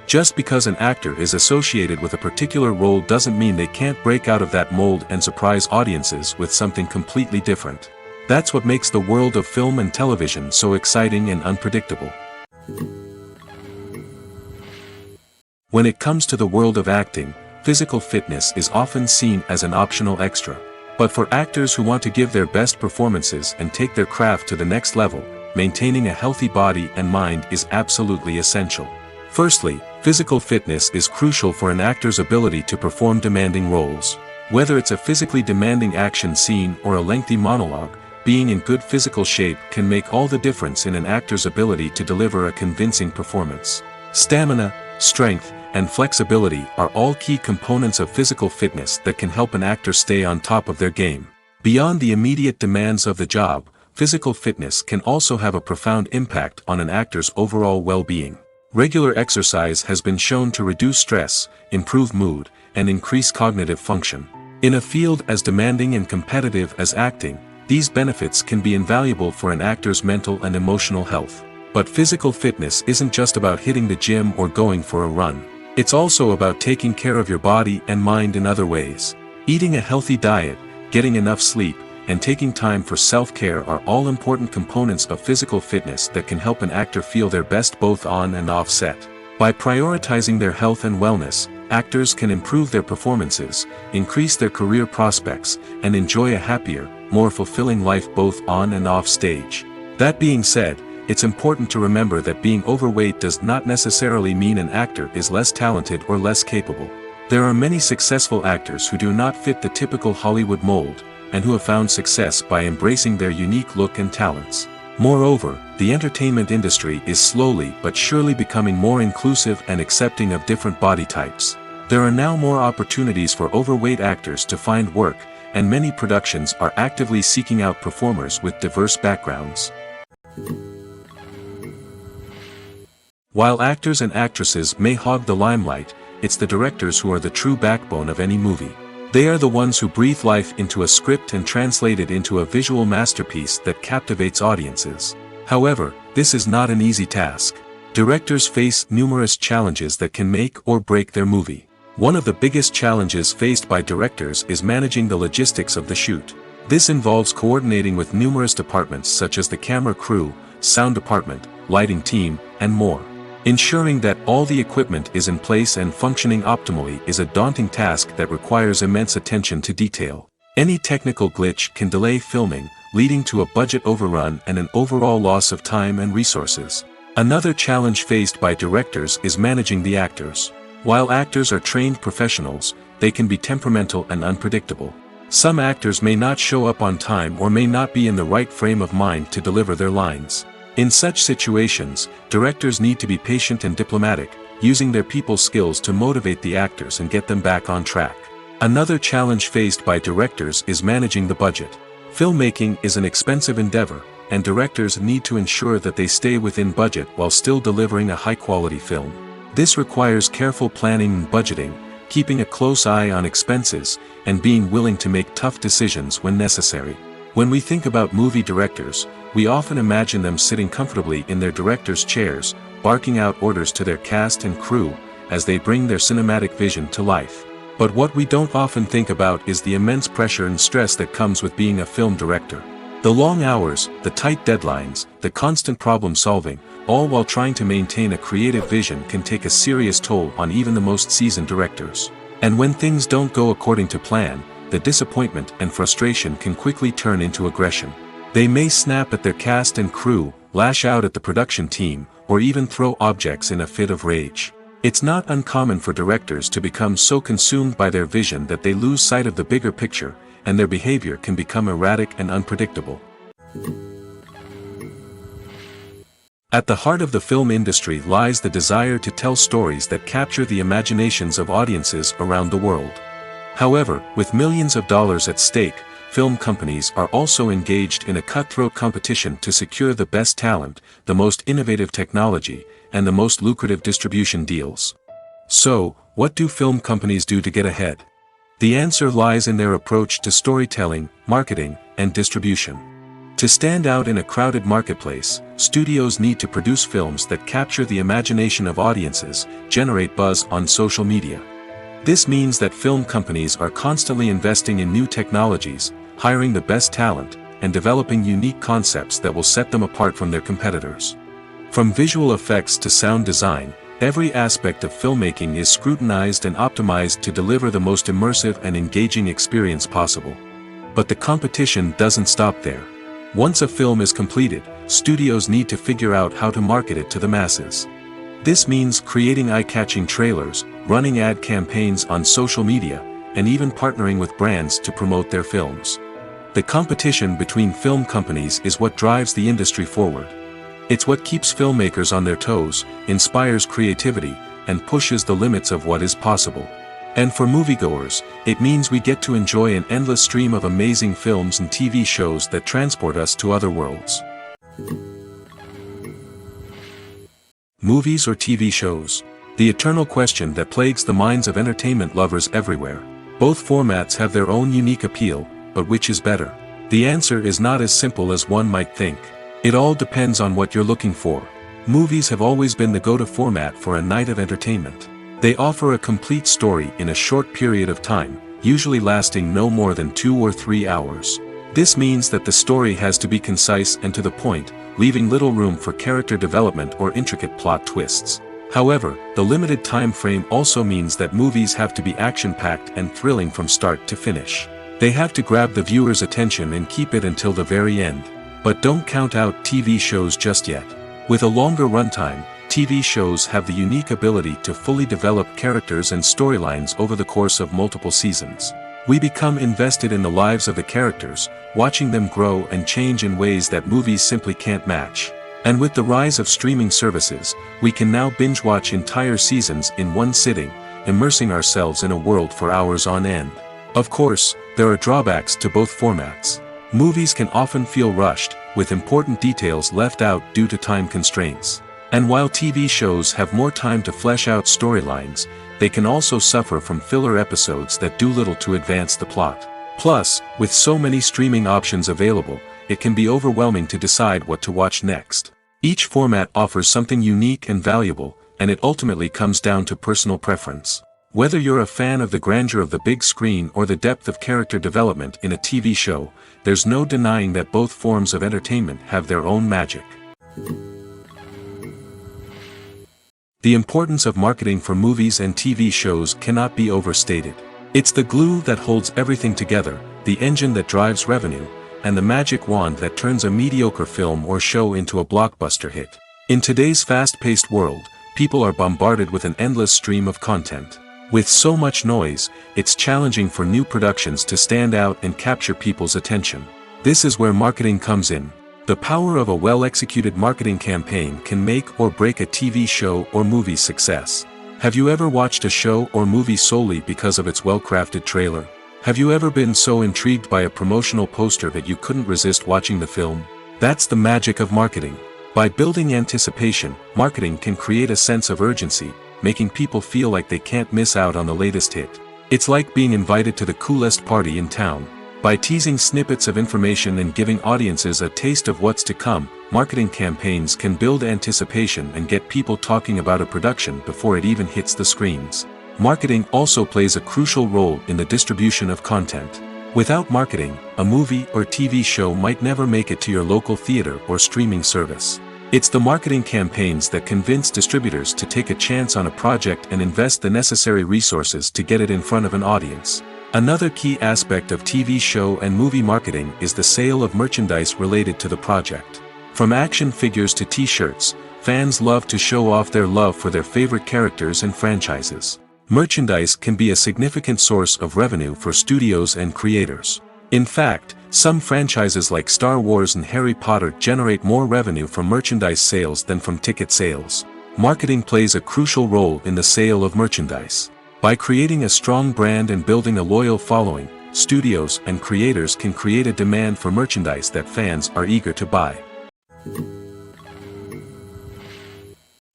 Just because an actor is associated with a particular role doesn't mean they can't break out of that mold and surprise audiences with something completely different. That's what makes the world of film and television so exciting and unpredictable. When it comes to the world of acting, physical fitness is often seen as an optional extra. But for actors who want to give their best performances and take their craft to the next level, maintaining a healthy body and mind is absolutely essential. Firstly, physical fitness is crucial for an actor's ability to perform demanding roles. Whether it's a physically demanding action scene or a lengthy monologue, being in good physical shape can make all the difference in an actor's ability to deliver a convincing performance. Stamina, strength, and flexibility are all key components of physical fitness that can help an actor stay on top of their game. Beyond the immediate demands of the job, physical fitness can also have a profound impact on an actor's overall well-being. Regular exercise has been shown to reduce stress, improve mood, and increase cognitive function. In a field as demanding and competitive as acting, these benefits can be invaluable for an actor's mental and emotional health. But physical fitness isn't just about hitting the gym or going for a run. It's also about taking care of your body and mind in other ways. Eating a healthy diet, getting enough sleep, and taking time for self-care are all important components of physical fitness that can help an actor feel their best both on and off set. By prioritizing their health and wellness, actors can improve their performances, increase their career prospects, and enjoy a happier, more fulfilling life both on and off stage. That being said, it's important to remember that being overweight does not necessarily mean an actor is less talented or less capable. There are many successful actors who do not fit the typical Hollywood mold, and who have found success by embracing their unique look and talents. Moreover, the entertainment industry is slowly but surely becoming more inclusive and accepting of different body types. There are now more opportunities for overweight actors to find work, and many productions are actively seeking out performers with diverse backgrounds. While actors and actresses may hog the limelight, it's the directors who are the true backbone of any movie. They are the ones who breathe life into a script and translate it into a visual masterpiece that captivates audiences. However, this is not an easy task. Directors face numerous challenges that can make or break their movie. One of the biggest challenges faced by directors is managing the logistics of the shoot. This involves coordinating with numerous departments such as the camera crew, sound department, lighting team, and more. Ensuring that all the equipment is in place and functioning optimally is a daunting task that requires immense attention to detail. Any technical glitch can delay filming, leading to a budget overrun and an overall loss of time and resources. Another challenge faced by directors is managing the actors. While actors are trained professionals, they can be temperamental and unpredictable. Some actors may not show up on time or may not be in the right frame of mind to deliver their lines. In such situations, directors need to be patient and diplomatic, using their people skills to motivate the actors and get them back on track. Another challenge faced by directors is managing the budget. Filmmaking is an expensive endeavor, and directors need to ensure that they stay within budget while still delivering a high-quality film. This requires careful planning and budgeting, keeping a close eye on expenses, and being willing to make tough decisions when necessary. When we think about movie directors, we often imagine them sitting comfortably in their director's chairs, barking out orders to their cast and crew, as they bring their cinematic vision to life. But what we don't often think about is the immense pressure and stress that comes with being a film director. The long hours, the tight deadlines, the constant problem solving, all while trying to maintain a creative vision can take a serious toll on even the most seasoned directors. And when things don't go according to plan, the disappointment and frustration can quickly turn into aggression. They may snap at their cast and crew, lash out at the production team, or even throw objects in a fit of rage. It's not uncommon for directors to become so consumed by their vision that they lose sight of the bigger picture, and their behavior can become erratic and unpredictable. At the heart of the film industry lies the desire to tell stories that capture the imaginations of audiences around the world. However, with millions of dollars at stake, film companies are also engaged in a cutthroat competition to secure the best talent, the most innovative technology, and the most lucrative distribution deals. So, what do film companies do to get ahead? The answer lies in their approach to storytelling, marketing, and distribution. To stand out in a crowded marketplace, studios need to produce films that capture the imagination of audiences, generate buzz on social media. This means that film companies are constantly investing in new technologies, hiring the best talent, and developing unique concepts that will set them apart from their competitors. From visual effects to sound design, every aspect of filmmaking is scrutinized and optimized to deliver the most immersive and engaging experience possible. But the competition doesn't stop there. Once a film is completed, studios need to figure out how to market it to the masses. This means creating eye-catching trailers, running ad campaigns on social media, and even partnering with brands to promote their films. The competition between film companies is what drives the industry forward. It's what keeps filmmakers on their toes, inspires creativity, and pushes the limits of what is possible. And for moviegoers, it means we get to enjoy an endless stream of amazing films and TV shows that transport us to other worlds. Movies or TV shows? The eternal question that plagues the minds of entertainment lovers everywhere. Both formats have their own unique appeal, but which is better? The answer is not as simple as one might think. It all depends on what you're looking for. Movies have always been the go-to format for a night of entertainment. They offer a complete story in a short period of time, usually lasting no more than 2 or 3 hours. This means that the story has to be concise and to the point, leaving little room for character development or intricate plot twists. However, the limited time frame also means that movies have to be action-packed and thrilling from start to finish. They have to grab the viewer's attention and keep it until the very end. But don't count out TV shows just yet. With a longer runtime, TV shows have the unique ability to fully develop characters and storylines over the course of multiple seasons. We become invested in the lives of the characters, watching them grow and change in ways that movies simply can't match. And with the rise of streaming services, we can now binge-watch entire seasons in one sitting, immersing ourselves in a world for hours on end. Of course, there are drawbacks to both formats. Movies can often feel rushed, with important details left out due to time constraints. And while TV shows have more time to flesh out storylines, they can also suffer from filler episodes that do little to advance the plot. Plus, with so many streaming options available, it can be overwhelming to decide what to watch next. Each format offers something unique and valuable, and it ultimately comes down to personal preference. Whether you're a fan of the grandeur of the big screen or the depth of character development in a TV show, there's no denying that both forms of entertainment have their own magic. The importance of marketing for movies and TV shows cannot be overstated. It's the glue that holds everything together, the engine that drives revenue, and the magic wand that turns a mediocre film or show into a blockbuster hit. In today's fast-paced world, people are bombarded with an endless stream of content. With so much noise, it's challenging for new productions to stand out and capture people's attention. This is where marketing comes in. The power of a well-executed marketing campaign can make or break a TV show or movie's success. Have you ever watched a show or movie solely because of its well-crafted trailer? Have you ever been so intrigued by a promotional poster that you couldn't resist watching the film? That's the magic of marketing. By building anticipation, marketing can create a sense of urgency, making people feel like they can't miss out on the latest hit. It's like being invited to the coolest party in town. By teasing snippets of information and giving audiences a taste of what's to come, marketing campaigns can build anticipation and get people talking about a production before it even hits the screens. Marketing also plays a crucial role in the distribution of content. Without marketing, a movie or TV show might never make it to your local theater or streaming service. It's the marketing campaigns that convince distributors to take a chance on a project and invest the necessary resources to get it in front of an audience. Another key aspect of TV show and movie marketing is the sale of merchandise related to the project. From action figures to t-shirts, fans love to show off their love for their favorite characters and franchises. Merchandise can be a significant source of revenue for studios and creators. In fact, some franchises like Star Wars and Harry Potter generate more revenue from merchandise sales than from ticket sales. Marketing plays a crucial role in the sale of merchandise. By creating a strong brand and building a loyal following, studios and creators can create a demand for merchandise that fans are eager to buy.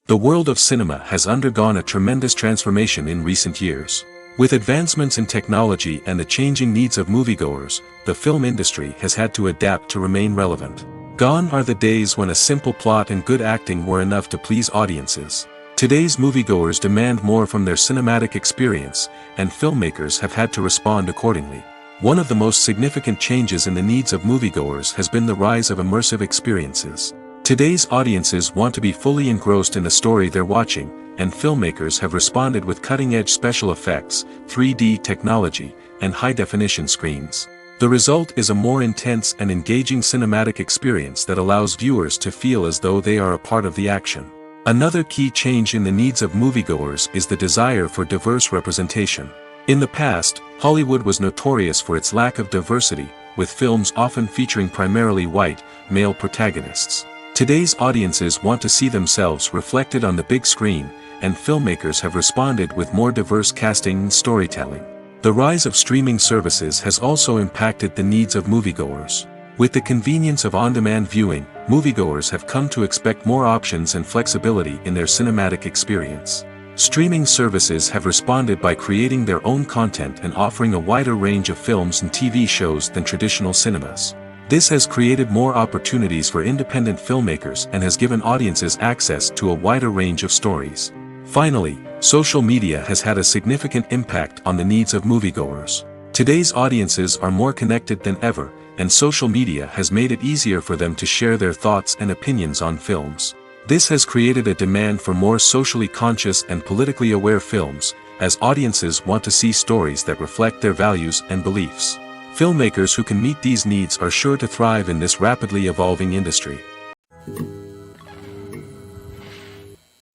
The world of cinema has undergone a tremendous transformation in recent years. With advancements in technology and the changing needs of moviegoers, the film industry has had to adapt to remain relevant. Gone are the days when a simple plot and good acting were enough to please audiences. Today's moviegoers demand more from their cinematic experience, and filmmakers have had to respond accordingly. One of the most significant changes in the needs of moviegoers has been the rise of immersive experiences. Today's audiences want to be fully engrossed in the story they're watching, and filmmakers have responded with cutting-edge special effects, 3D technology, and high-definition screens. The result is a more intense and engaging cinematic experience that allows viewers to feel as though they are a part of the action. Another key change in the needs of moviegoers is the desire for diverse representation. In the past, Hollywood was notorious for its lack of diversity, with films often featuring primarily white, male protagonists. Today's audiences want to see themselves reflected on the big screen, and filmmakers have responded with more diverse casting and storytelling. The rise of streaming services has also impacted the needs of moviegoers. With the convenience of on-demand viewing, moviegoers have come to expect more options and flexibility in their cinematic experience. Streaming services have responded by creating their own content and offering a wider range of films and TV shows than traditional cinemas. This has created more opportunities for independent filmmakers and has given audiences access to a wider range of stories. Finally, social media has had a significant impact on the needs of moviegoers. Today's audiences are more connected than ever, and social media has made it easier for them to share their thoughts and opinions on films. This has created a demand for more socially conscious and politically aware films, as audiences want to see stories that reflect their values and beliefs. Filmmakers who can meet these needs are sure to thrive in this rapidly evolving industry.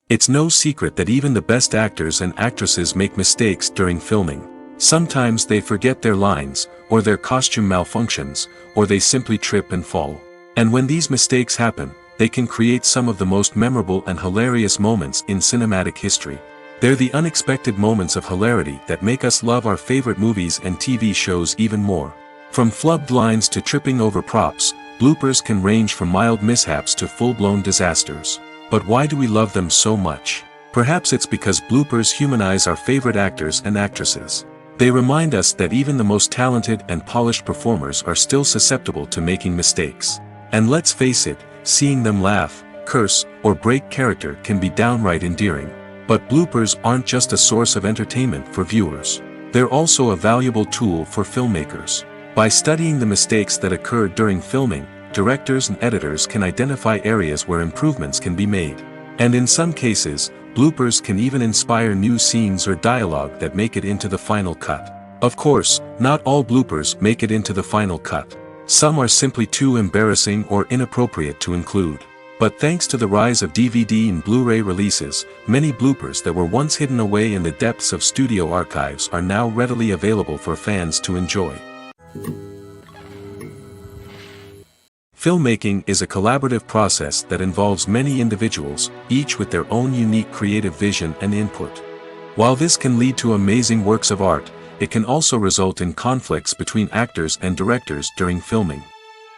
It's no secret that even the best actors and actresses make mistakes during filming. Sometimes they forget their lines, or their costume malfunctions, or they simply trip and fall. And when these mistakes happen, they can create some of the most memorable and hilarious moments in cinematic history. They're the unexpected moments of hilarity that make us love our favorite movies and TV shows even more. From flubbed lines to tripping over props, bloopers can range from mild mishaps to full-blown disasters. But why do we love them so much? Perhaps it's because bloopers humanize our favorite actors and actresses. They remind us that even the most talented and polished performers are still susceptible to making mistakes. And let's face it, seeing them laugh, curse, or break character can be downright endearing. But bloopers aren't just a source of entertainment for viewers. They're also a valuable tool for filmmakers. By studying the mistakes that occurred during filming, directors and editors can identify areas where improvements can be made. And in some cases, bloopers can even inspire new scenes or dialogue that make it into the final cut. Of course, not all bloopers make it into the final cut. Some are simply too embarrassing or inappropriate to include. But thanks to the rise of DVD and Blu-ray releases, many bloopers that were once hidden away in the depths of studio archives are now readily available for fans to enjoy. Filmmaking is a collaborative process that involves many individuals, each with their own unique creative vision and input. While this can lead to amazing works of art, it can also result in conflicts between actors and directors during filming.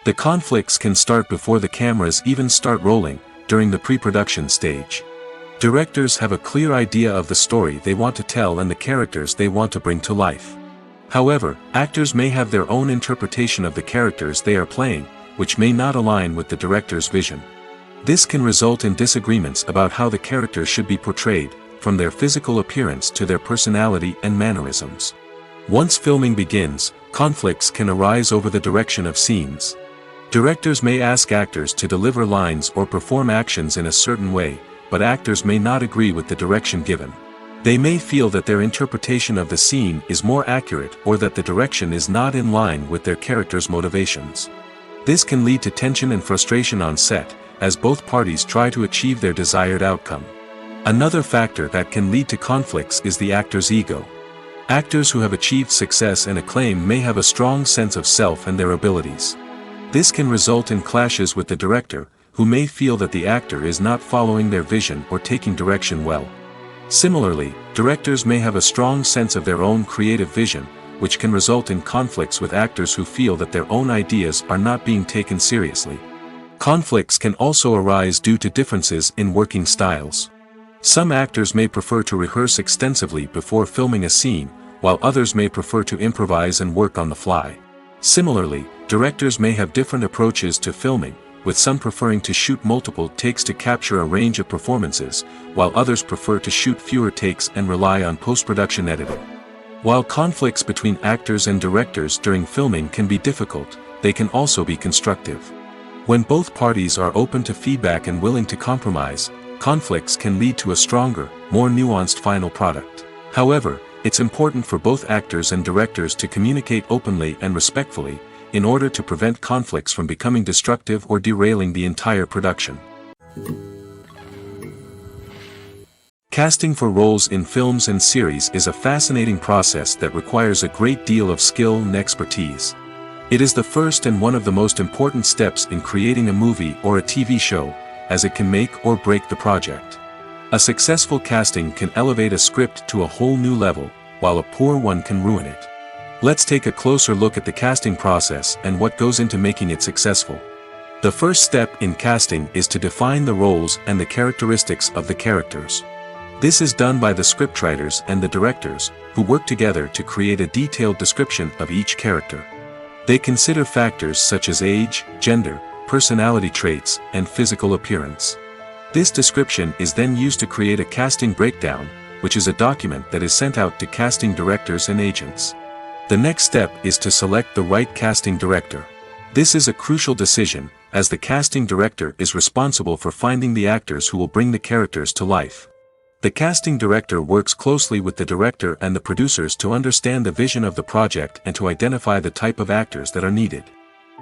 The conflicts can start before the cameras even start rolling, during the pre-production stage. Directors have a clear idea of the story they want to tell and the characters they want to bring to life. However, actors may have their own interpretation of the characters they are playing, which may not align with the director's vision. This can result in disagreements about how the characters should be portrayed, from their physical appearance to their personality and mannerisms. Once filming begins, conflicts can arise over the direction of scenes. Directors may ask actors to deliver lines or perform actions in a certain way, but actors may not agree with the direction given. They may feel that their interpretation of the scene is more accurate or that the direction is not in line with their character's motivations. This can lead to tension and frustration on set, as both parties try to achieve their desired outcome. Another factor that can lead to conflicts is the actor's ego. Actors who have achieved success and acclaim may have a strong sense of self and their abilities. This can result in clashes with the director, who may feel that the actor is not following their vision or taking direction well. Similarly, directors may have a strong sense of their own creative vision, which can result in conflicts with actors who feel that their own ideas are not being taken seriously. Conflicts can also arise due to differences in working styles. Some actors may prefer to rehearse extensively before filming a scene, while others may prefer to improvise and work on the fly. Similarly, directors may have different approaches to filming, with some preferring to shoot multiple takes to capture a range of performances, while others prefer to shoot fewer takes and rely on post-production editing. While conflicts between actors and directors during filming can be difficult, they can also be constructive. When both parties are open to feedback and willing to compromise, conflicts can lead to a stronger, more nuanced final product. However, it's important for both actors and directors to communicate openly and respectfully, in order to prevent conflicts from becoming destructive or derailing the entire production. Casting for roles in films and series is a fascinating process that requires a great deal of skill and expertise. It is the first and one of the most important steps in creating a movie or a TV show, as it can make or break the project. A successful casting can elevate a script to a whole new level, while a poor one can ruin it. Let's take a closer look at the casting process and what goes into making it successful. The first step in casting is to define the roles and the characteristics of the characters. This is done by the scriptwriters and the directors, who work together to create a detailed description of each character. They consider factors such as age, gender, personality traits, and physical appearance. This description is then used to create a casting breakdown, which is a document that is sent out to casting directors and agents. The next step is to select the right casting director. This is a crucial decision, as the casting director is responsible for finding the actors who will bring the characters to life. The casting director works closely with the director and the producers to understand the vision of the project and to identify the type of actors that are needed.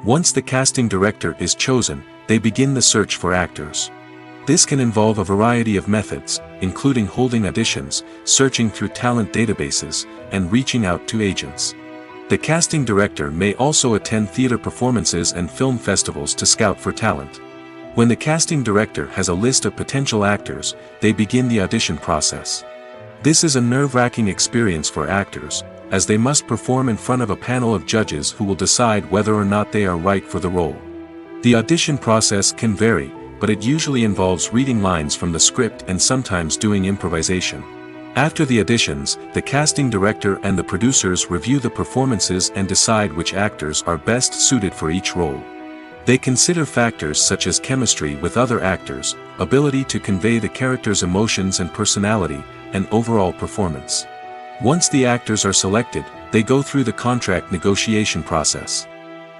Once the casting director is chosen, they begin the search for actors. This can involve a variety of methods, including holding auditions, searching through talent databases, and reaching out to agents. The casting director may also attend theater performances and film festivals to scout for talent. When the casting director has a list of potential actors, they begin the audition process. This is a nerve-wracking experience for actors, as they must perform in front of a panel of judges who will decide whether or not they are right for the role. The audition process can vary, but it usually involves reading lines from the script and sometimes doing improvisation. After the auditions, the casting director and the producers review the performances and decide which actors are best suited for each role. They consider factors such as chemistry with other actors, ability to convey the character's emotions and personality, and overall performance. Once the actors are selected, they go through the contract negotiation process.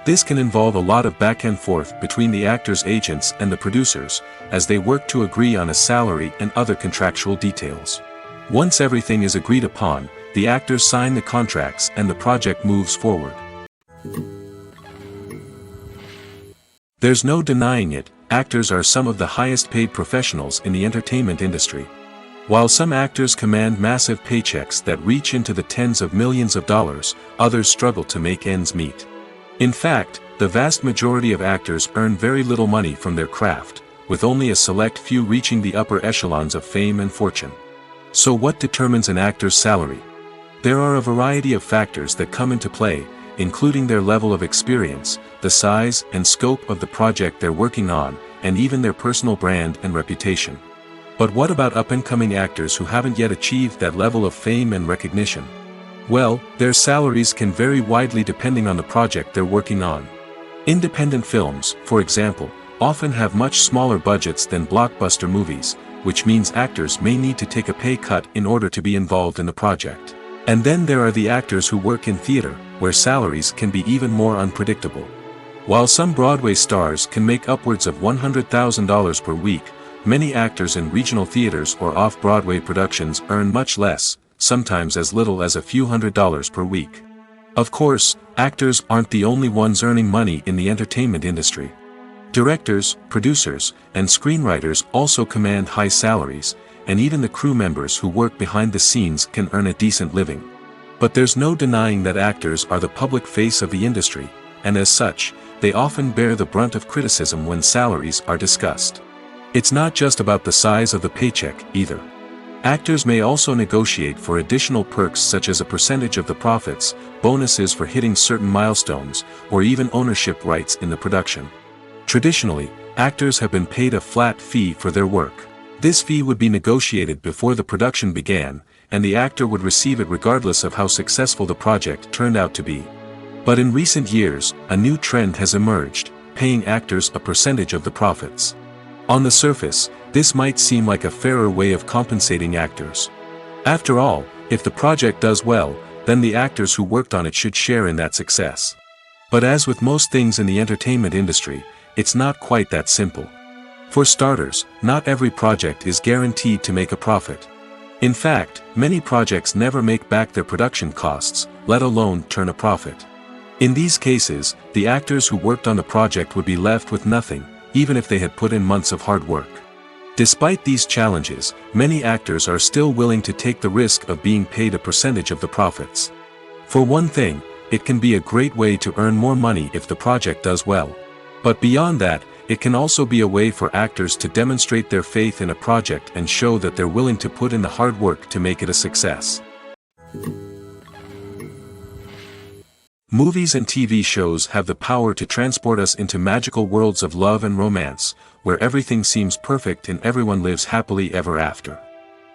This can involve a lot of back and forth between the actors' agents and the producers, as they work to agree on a salary and other contractual details. Once everything is agreed upon, the actors sign the contracts and the project moves forward. There's no denying it, actors are some of the highest paid professionals in the entertainment industry. While some actors command massive paychecks that reach into the tens of millions of dollars, others struggle to make ends meet. In fact, the vast majority of actors earn very little money from their craft, with only a select few reaching the upper echelons of fame and fortune. So what determines an actor's salary? There are a variety of factors that come into play, including their level of experience, the size and scope of the project they're working on, and even their personal brand and reputation. But what about up-and-coming actors who haven't yet achieved that level of fame and recognition? Well, their salaries can vary widely depending on the project they're working on. Independent films, for example, often have much smaller budgets than blockbuster movies, which means actors may need to take a pay cut in order to be involved in the project. And then there are the actors who work in theater, where salaries can be even more unpredictable. While some Broadway stars can make upwards of $100,000 per week, many actors in regional theaters or off-Broadway productions earn much less, sometimes as little as a few $100s per week. Of course, actors aren't the only ones earning money in the entertainment industry. Directors, producers, and screenwriters also command high salaries, and even the crew members who work behind the scenes can earn a decent living. But there's no denying that actors are the public face of the industry, and as such, they often bear the brunt of criticism when salaries are discussed. It's not just about the size of the paycheck, either. Actors may also negotiate for additional perks such as a percentage of the profits, bonuses for hitting certain milestones, or even ownership rights in the production. Traditionally, actors have been paid a flat fee for their work. This fee would be negotiated before the production began, and the actor would receive it regardless of how successful the project turned out to be. But in recent years, a new trend has emerged, paying actors a percentage of the profits. On the surface, this might seem like a fairer way of compensating actors. After all, if the project does well, then the actors who worked on it should share in that success. But as with most things in the entertainment industry, it's not quite that simple. For starters, not every project is guaranteed to make a profit. In fact, many projects never make back their production costs, let alone turn a profit. In these cases, the actors who worked on the project would be left with nothing, even if they had put in months of hard work. Despite these challenges, many actors are still willing to take the risk of being paid a percentage of the profits. For one thing, it can be a great way to earn more money if the project does well. But beyond that, It can also be a way for actors to demonstrate their faith in a project and show that they're willing to put in the hard work to make it a success. Movies and TV shows have the power to transport us into magical worlds of love and romance, where everything seems perfect and everyone lives happily ever after.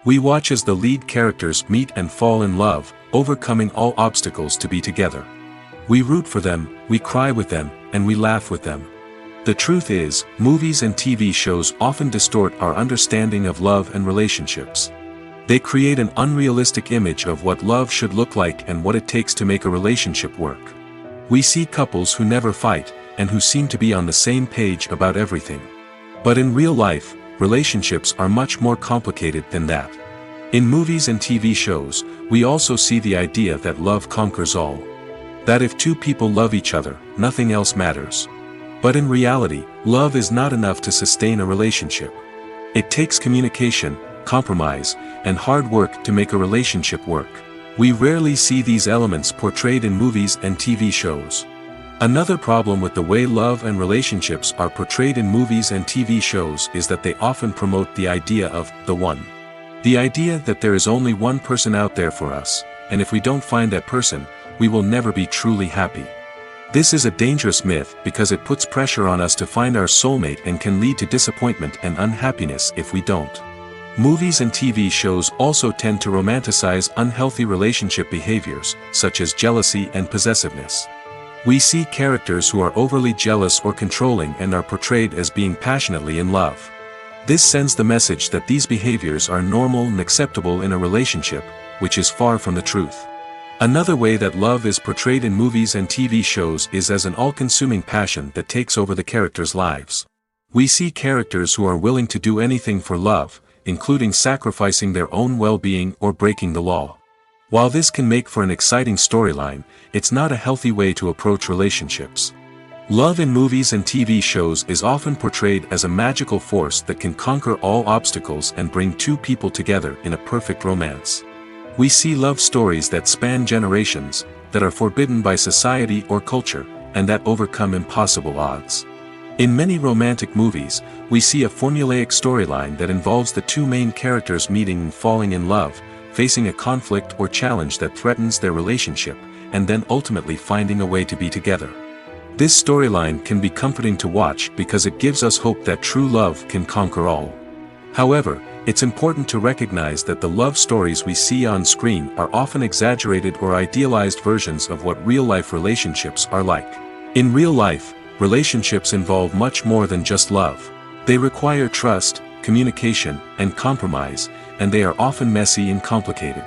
We watch as the lead characters meet and fall in love, overcoming all obstacles to be together. We root for them, we cry with them, and we laugh with them. The truth is, movies and TV shows often distort our understanding of love and relationships. They create an unrealistic image of what love should look like and what it takes to make a relationship work. We see couples who never fight, and who seem to be on the same page about everything. But in real life, relationships are much more complicated than that. In movies and TV shows, we also see the idea that love conquers all. That if two people love each other, nothing else matters. But in reality, love is not enough to sustain a relationship. It takes communication, compromise, and hard work to make a relationship work. We rarely see these elements portrayed in movies and TV shows. Another problem with the way love and relationships are portrayed in movies and TV shows is that they often promote the idea of the one. The idea that there is only one person out there for us, and if we don't find that person, we will never be truly happy. This is a dangerous myth because it puts pressure on us to find our soulmate and can lead to disappointment and unhappiness if we don't. Movies and TV shows also tend to romanticize unhealthy relationship behaviors, such as jealousy and possessiveness. We see characters who are overly jealous or controlling and are portrayed as being passionately in love. This sends the message that these behaviors are normal and acceptable in a relationship, which is far from the truth. Another way that love is portrayed in movies and TV shows is as an all-consuming passion that takes over the characters' lives. We see characters who are willing to do anything for love, including sacrificing their own well-being or breaking the law. While this can make for an exciting storyline, it's not a healthy way to approach relationships. Love in movies and TV shows is often portrayed as a magical force that can conquer all obstacles and bring two people together in a perfect romance. We see love stories that span generations, that are forbidden by society or culture, and that overcome impossible odds. In many romantic movies, we see a formulaic storyline that involves the two main characters meeting and falling in love, facing a conflict or challenge that threatens their relationship, and then ultimately finding a way to be together. This storyline can be comforting to watch because it gives us hope that true love can conquer all. However, it's important to recognize that the love stories we see on screen are often exaggerated or idealized versions of what real-life relationships are like. In real life, relationships involve much more than just love. They require trust, communication, and compromise, and they are often messy and complicated.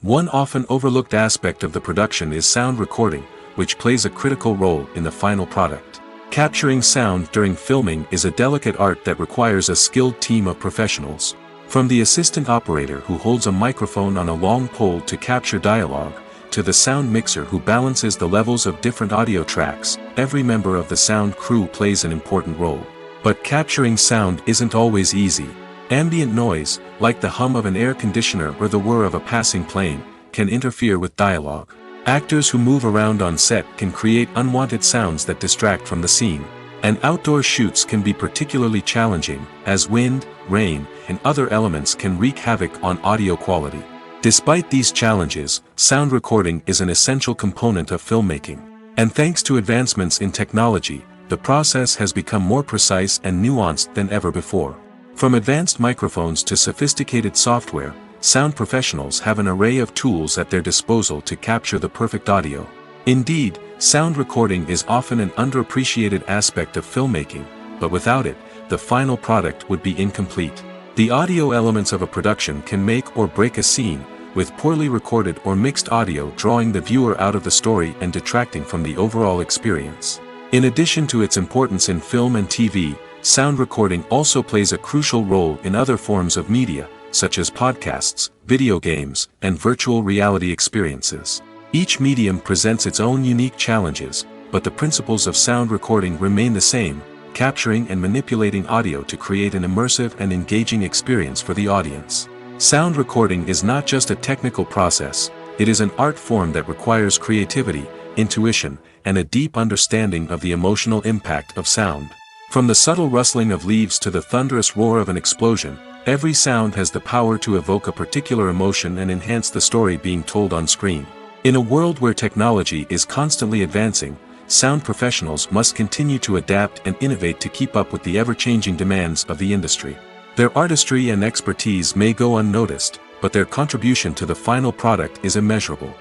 One often overlooked aspect of the production is sound recording, which plays a critical role in the final product. Capturing sound during filming is a delicate art that requires a skilled team of professionals. From the assistant operator who holds a microphone on a long pole to capture dialogue, to the sound mixer who balances the levels of different audio tracks, every member of the sound crew plays an important role. But capturing sound isn't always easy. Ambient noise, like the hum of an air conditioner or the whir of a passing plane, can interfere with dialogue. Actors who move around on set can create unwanted sounds that distract from the scene. And outdoor shoots can be particularly challenging, as wind, rain, and other elements can wreak havoc on audio quality. Despite these challenges, sound recording is an essential component of filmmaking. And thanks to advancements in technology, the process has become more precise and nuanced than ever before. From advanced microphones to sophisticated software, sound professionals have an array of tools at their disposal to capture the perfect audio. Indeed, sound recording is often an underappreciated aspect of filmmaking, but without it, the final product would be incomplete. The audio elements of a production can make or break a scene, with poorly recorded or mixed audio drawing the viewer out of the story and detracting from the overall experience. In addition to its importance in film and TV, sound recording also plays a crucial role in other forms of media, such as podcasts, video games, and virtual reality experiences. Each medium presents its own unique challenges, but the principles of sound recording remain the same, capturing and manipulating audio to create an immersive and engaging experience for the audience. Sound recording is not just a technical process, it is an art form that requires creativity, intuition, and a deep understanding of the emotional impact of sound. From the subtle rustling of leaves to the thunderous roar of an explosion, every sound has the power to evoke a particular emotion and enhance the story being told on screen. In a world where technology is constantly advancing, sound professionals must continue to adapt and innovate to keep up with the ever-changing demands of the industry. Their artistry and expertise may go unnoticed, but their contribution to the final product is immeasurable.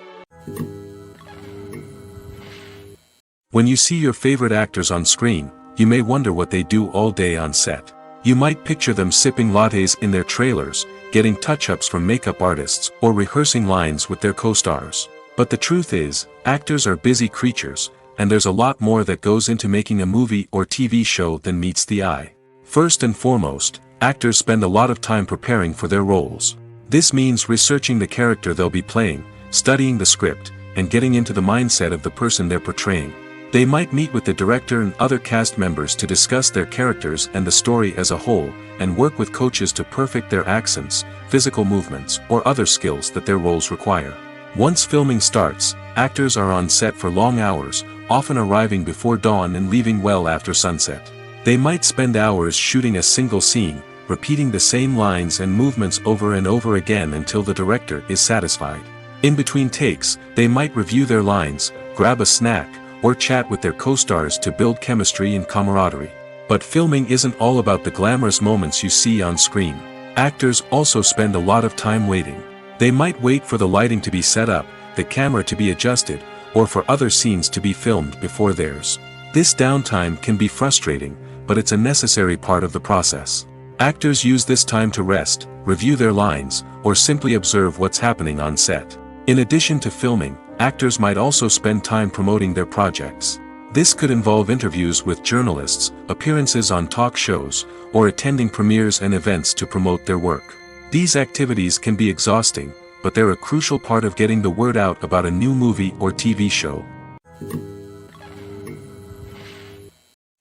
When you see your favorite actors on screen, you may wonder what they do all day on set. You might picture them sipping lattes in their trailers, getting touch-ups from makeup artists, or rehearsing lines with their co-stars. But the truth is, actors are busy creatures, and there's a lot more that goes into making a movie or TV show than meets the eye. First and foremost, actors spend a lot of time preparing for their roles. This means researching the character they'll be playing, studying the script, and getting into the mindset of the person they're portraying. They might meet with the director and other cast members to discuss their characters and the story as a whole, and work with coaches to perfect their accents, physical movements, or other skills that their roles require. Once filming starts, actors are on set for long hours, often arriving before dawn and leaving well after sunset. They might spend hours shooting a single scene, repeating the same lines and movements over and over again until the director is satisfied. In between takes, they might review their lines, grab a snack, or chat with their co-stars to build chemistry and camaraderie. But filming isn't all about the glamorous moments you see on screen. Actors also spend a lot of time waiting. They might wait for the lighting to be set up, the camera to be adjusted, or for other scenes to be filmed before theirs. This downtime can be frustrating, but it's a necessary part of the process. Actors use this time to rest, review their lines, or simply observe what's happening on set. In addition to filming, actors might also spend time promoting their projects. This could involve interviews with journalists, appearances on talk shows, or attending premieres and events to promote their work. These activities can be exhausting, but they're a crucial part of getting the word out about a new movie or TV show.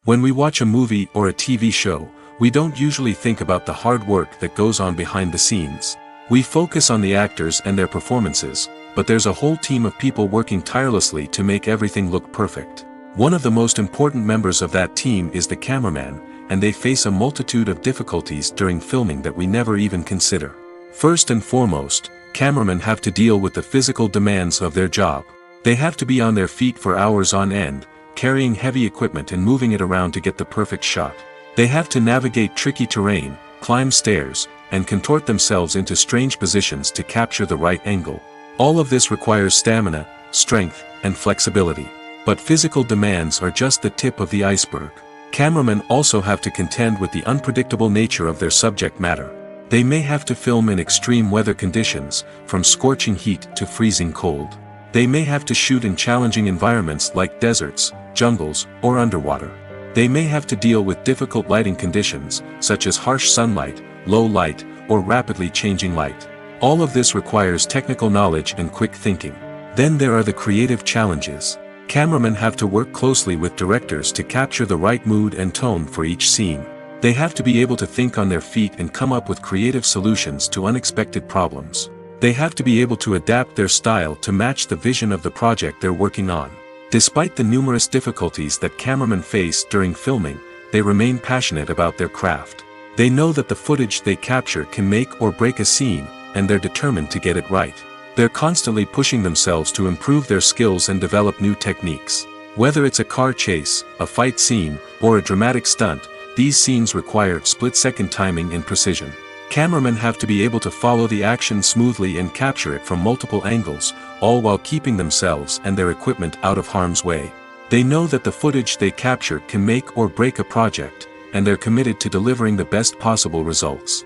When we watch a movie or a TV show, we don't usually think about the hard work that goes on behind the scenes. We focus on the actors and their performances, but there's a whole team of people working tirelessly to make everything look perfect. One of the most important members of that team is the cameraman, and they face a multitude of difficulties during filming that we never even consider. First and foremost, cameramen have to deal with the physical demands of their job. They have to be on their feet for hours on end, carrying heavy equipment and moving it around to get the perfect shot. They have to navigate tricky terrain, climb stairs, and contort themselves into strange positions to capture the right angle. All of this requires stamina, strength, and flexibility. But physical demands are just the tip of the iceberg. Cameramen also have to contend with the unpredictable nature of their subject matter. They may have to film in extreme weather conditions, from scorching heat to freezing cold. They may have to shoot in challenging environments like deserts, jungles, or underwater. They may have to deal with difficult lighting conditions, such as harsh sunlight, low light, or rapidly changing light. All of this requires technical knowledge and quick thinking. Then there are the creative challenges. Cameramen have to work closely with directors to capture the right mood and tone for each scene. They have to be able to think on their feet and come up with creative solutions to unexpected problems. They have to be able to adapt their style to match the vision of the project they're working on. Despite the numerous difficulties that cameramen face during filming, they remain passionate about their craft. They know that the footage they capture can make or break a scene, and they're determined to get it right. They're constantly pushing themselves to improve their skills and develop new techniques. Whether it's a car chase, a fight scene, or a dramatic stunt, these scenes require split-second timing and precision. Cameramen have to be able to follow the action smoothly and capture it from multiple angles, all while keeping themselves and their equipment out of harm's way. They know that the footage they capture can make or break a project, and they're committed to delivering the best possible results.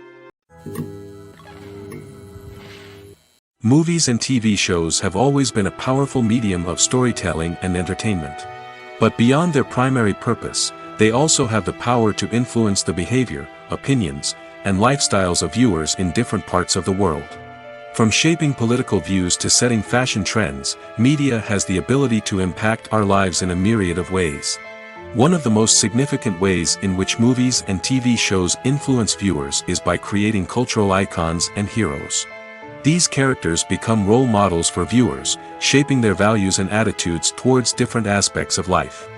Movies and TV shows have always been a powerful medium of storytelling and entertainment. But beyond their primary purpose, they also have the power to influence the behavior, opinions, and lifestyles of viewers in different parts of the world. From shaping political views to setting fashion trends, media has the ability to impact our lives in a myriad of ways. One of the most significant ways in which movies and TV shows influence viewers is by creating cultural icons and heroes. These characters become role models for viewers, shaping their values and attitudes towards different aspects of life.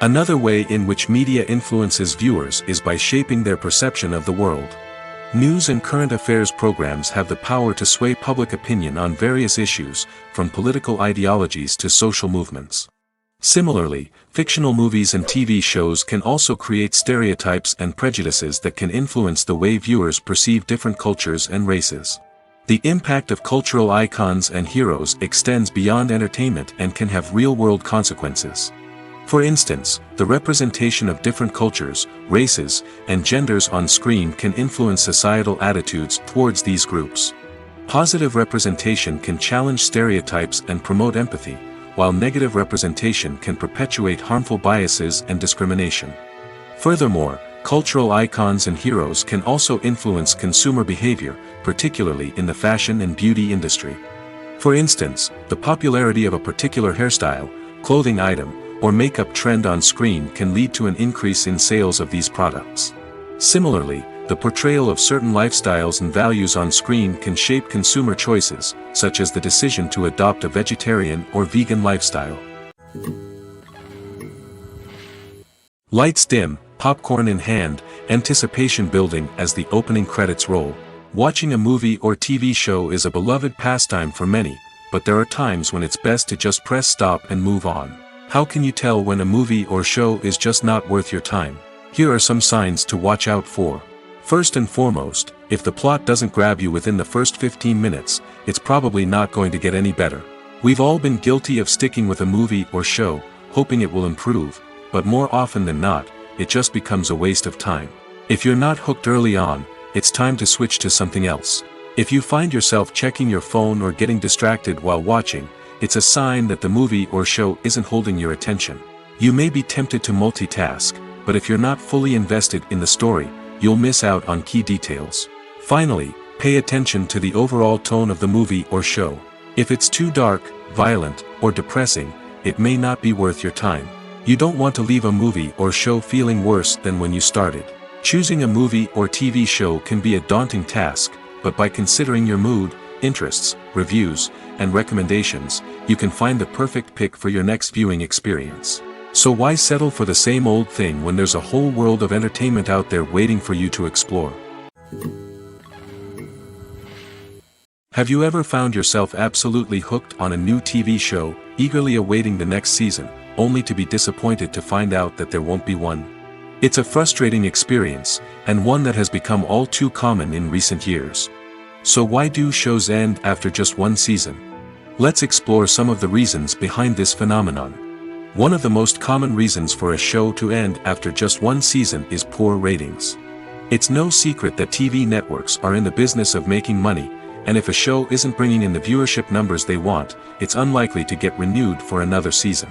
Another way in which media influences viewers is by shaping their perception of the world. News and current affairs programs have the power to sway public opinion on various issues, from political ideologies to social movements. Similarly, fictional movies and TV shows can also create stereotypes and prejudices that can influence the way viewers perceive different cultures and races. The impact of cultural icons and heroes extends beyond entertainment and can have real-world consequences. For instance, the representation of different cultures, races, and genders on screen can influence societal attitudes towards these groups. Positive representation can challenge stereotypes and promote empathy, while negative representation can perpetuate harmful biases and discrimination. Furthermore, cultural icons and heroes can also influence consumer behavior, particularly in the fashion and beauty industry. For instance, the popularity of a particular hairstyle, clothing item, or makeup trend on screen can lead to an increase in sales of these products. Similarly, the portrayal of certain lifestyles and values on screen can shape consumer choices, such as the decision to adopt a vegetarian or vegan lifestyle. Lights dim, popcorn in hand, anticipation building as the opening credits roll. Watching a movie or TV show is a beloved pastime for many, but there are times when it's best to just press stop and move on. How can you tell when a movie or show is just not worth your time? Here are some signs to watch out for. First and foremost, if the plot doesn't grab you within the first 15 minutes, it's probably not going to get any better. We've all been guilty of sticking with a movie or show, hoping it will improve, but more often than not, it just becomes a waste of time. If you're not hooked early on, it's time to switch to something else. If you find yourself checking your phone or getting distracted while watching, it's a sign that the movie or show isn't holding your attention. You may be tempted to multitask, but if you're not fully invested in the story, you'll miss out on key details. Finally, pay attention to the overall tone of the movie or show. If it's too dark, violent, or depressing, it may not be worth your time. You don't want to leave a movie or show feeling worse than when you started. Choosing a movie or TV show can be a daunting task, but by considering your mood, interests, reviews, and recommendations, you can find the perfect pick for your next viewing experience. So why settle for the same old thing when there's a whole world of entertainment out there waiting for you to explore? Have you ever found yourself absolutely hooked on a new TV show, eagerly awaiting the next season, only to be disappointed to find out that there won't be one? It's a frustrating experience, and one that has become all too common in recent years. So why do shows end after just one season? Let's explore some of the reasons behind this phenomenon. One of the most common reasons for a show to end after just one season is poor ratings. It's no secret that TV networks are in the business of making money, and if a show isn't bringing in the viewership numbers they want, it's unlikely to get renewed for another season.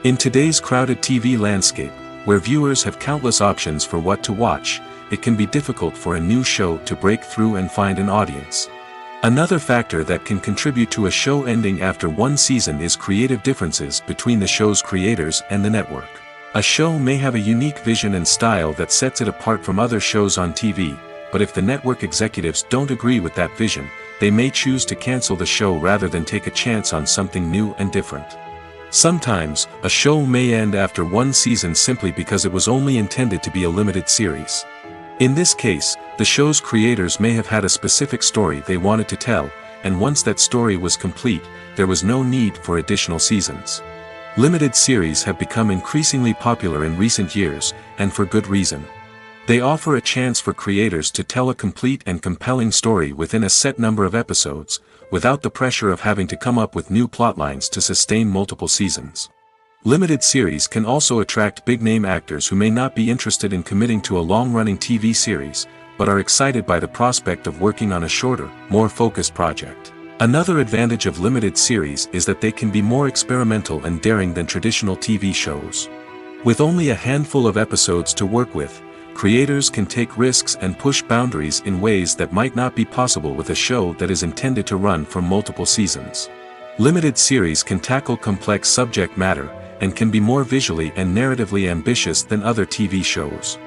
In today's crowded TV landscape, where viewers have countless options for what to watch, it can be difficult for a new show to break through and find an audience. Another factor that can contribute to a show ending after one season is creative differences between the show's creators and the network. A show may have a unique vision and style that sets it apart from other shows on TV, but if the network executives don't agree with that vision, they may choose to cancel the show rather than take a chance on something new and different. Sometimes, a show may end after one season simply because it was only intended to be a limited series. In this case, the show's creators may have had a specific story they wanted to tell, and once that story was complete, there was no need for additional seasons. Limited series have become increasingly popular in recent years, and for good reason. They offer a chance for creators to tell a complete and compelling story within a set number of episodes, without the pressure of having to come up with new plotlines to sustain multiple seasons. Limited series can also attract big-name actors who may not be interested in committing to a long-running TV series, but are excited by the prospect of working on a shorter, more focused project. Another advantage of limited series is that they can be more experimental and daring than traditional TV shows. With only a handful of episodes to work with, creators can take risks and push boundaries in ways that might not be possible with a show that is intended to run for multiple seasons. Limited series can tackle complex subject matter, and can be more visually and narratively ambitious than other TV shows.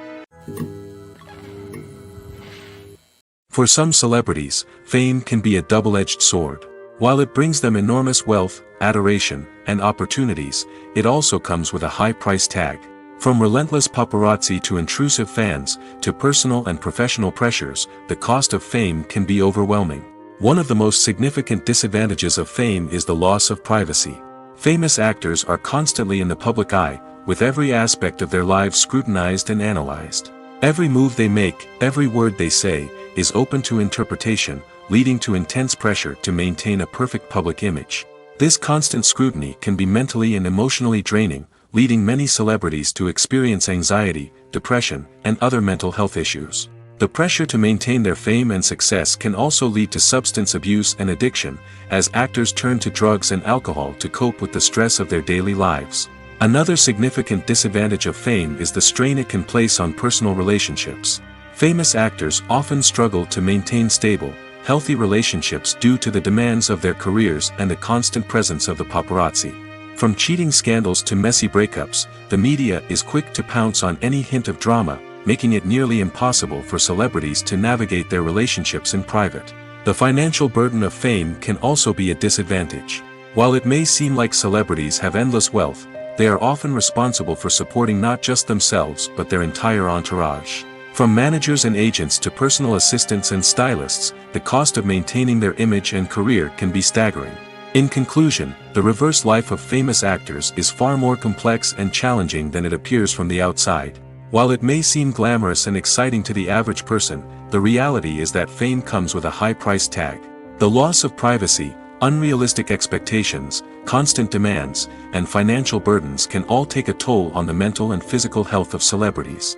For some celebrities, fame can be a double-edged sword. While it brings them enormous wealth, adoration, and opportunities, it also comes with a high price tag. From relentless paparazzi to intrusive fans, to personal and professional pressures, the cost of fame can be overwhelming. One of the most significant disadvantages of fame is the loss of privacy. Famous actors are constantly in the public eye, with every aspect of their lives scrutinized and analyzed. Every move they make, every word they say, is open to interpretation, leading to intense pressure to maintain a perfect public image. This constant scrutiny can be mentally and emotionally draining, leading many celebrities to experience anxiety, depression, and other mental health issues. The pressure to maintain their fame and success can also lead to substance abuse and addiction, as actors turn to drugs and alcohol to cope with the stress of their daily lives. Another significant disadvantage of fame is the strain it can place on personal relationships. Famous actors often struggle to maintain stable, healthy relationships due to the demands of their careers and the constant presence of the paparazzi. From cheating scandals to messy breakups, the media is quick to pounce on any hint of drama, making it nearly impossible for celebrities to navigate their relationships in private. The financial burden of fame can also be a disadvantage. While it may seem like celebrities have endless wealth, they are often responsible for supporting not just themselves but their entire entourage. From managers and agents to personal assistants and stylists, the cost of maintaining their image and career can be staggering. In conclusion, the reverse life of famous actors is far more complex and challenging than it appears from the outside. While it may seem glamorous and exciting to the average person, the reality is that fame comes with a high price tag. The loss of privacy, unrealistic expectations, constant demands, and financial burdens can all take a toll on the mental and physical health of celebrities.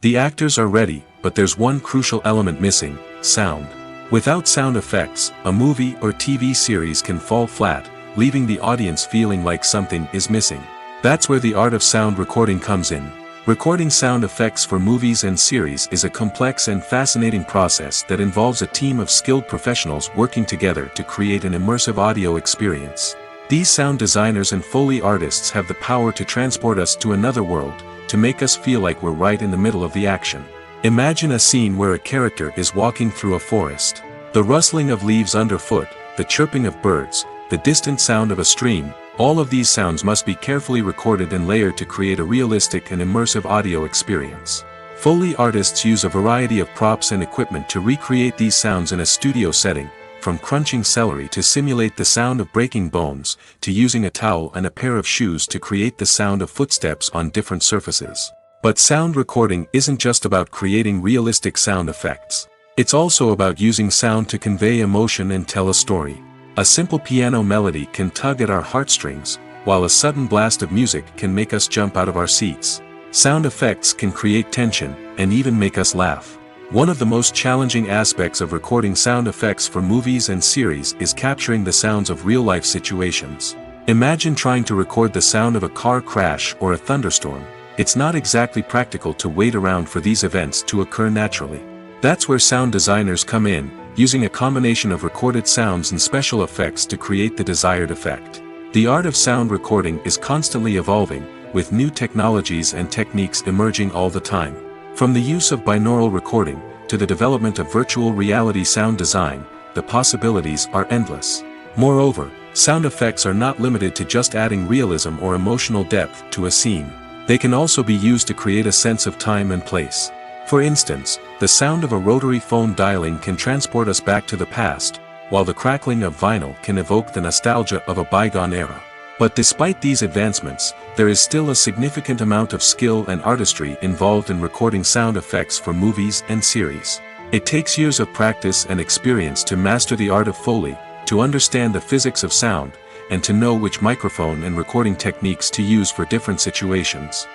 The actors are ready, but there's one crucial element missing: sound. Without sound effects, a movie or TV series can fall flat, leaving the audience feeling like something is missing. That's where the art of sound recording comes in. Recording sound effects for movies and series is a complex and fascinating process that involves a team of skilled professionals working together to create an immersive audio experience. These sound designers and Foley artists have the power to transport us to another world, to make us feel like we're right in the middle of the action. Imagine a scene where a character is walking through a forest. The rustling of leaves underfoot, the chirping of birds, the distant sound of a stream, all of these sounds must be carefully recorded and layered to create a realistic and immersive audio experience. Foley artists use a variety of props and equipment to recreate these sounds in a studio setting, from crunching celery to simulate the sound of breaking bones, to using a towel and a pair of shoes to create the sound of footsteps on different surfaces. But sound recording isn't just about creating realistic sound effects. It's also about using sound to convey emotion and tell a story. A simple piano melody can tug at our heartstrings, while a sudden blast of music can make us jump out of our seats. Sound effects can create tension, and even make us laugh. One of the most challenging aspects of recording sound effects for movies and series is capturing the sounds of real-life situations. Imagine trying to record the sound of a car crash or a thunderstorm. It's not exactly practical to wait around for these events to occur naturally. That's where sound designers come in, using a combination of recorded sounds and special effects to create the desired effect. The art of sound recording is constantly evolving, with new technologies and techniques emerging all the time. From the use of binaural recording, to the development of virtual reality sound design, the possibilities are endless. Moreover, sound effects are not limited to just adding realism or emotional depth to a scene. They can also be used to create a sense of time and place. For instance, the sound of a rotary phone dialing can transport us back to the past, while the crackling of vinyl can evoke the nostalgia of a bygone era. But despite these advancements, there is still a significant amount of skill and artistry involved in recording sound effects for movies and series. It takes years of practice and experience to master the art of Foley, to understand the physics of sound, and to know which microphone and recording techniques to use for different situations.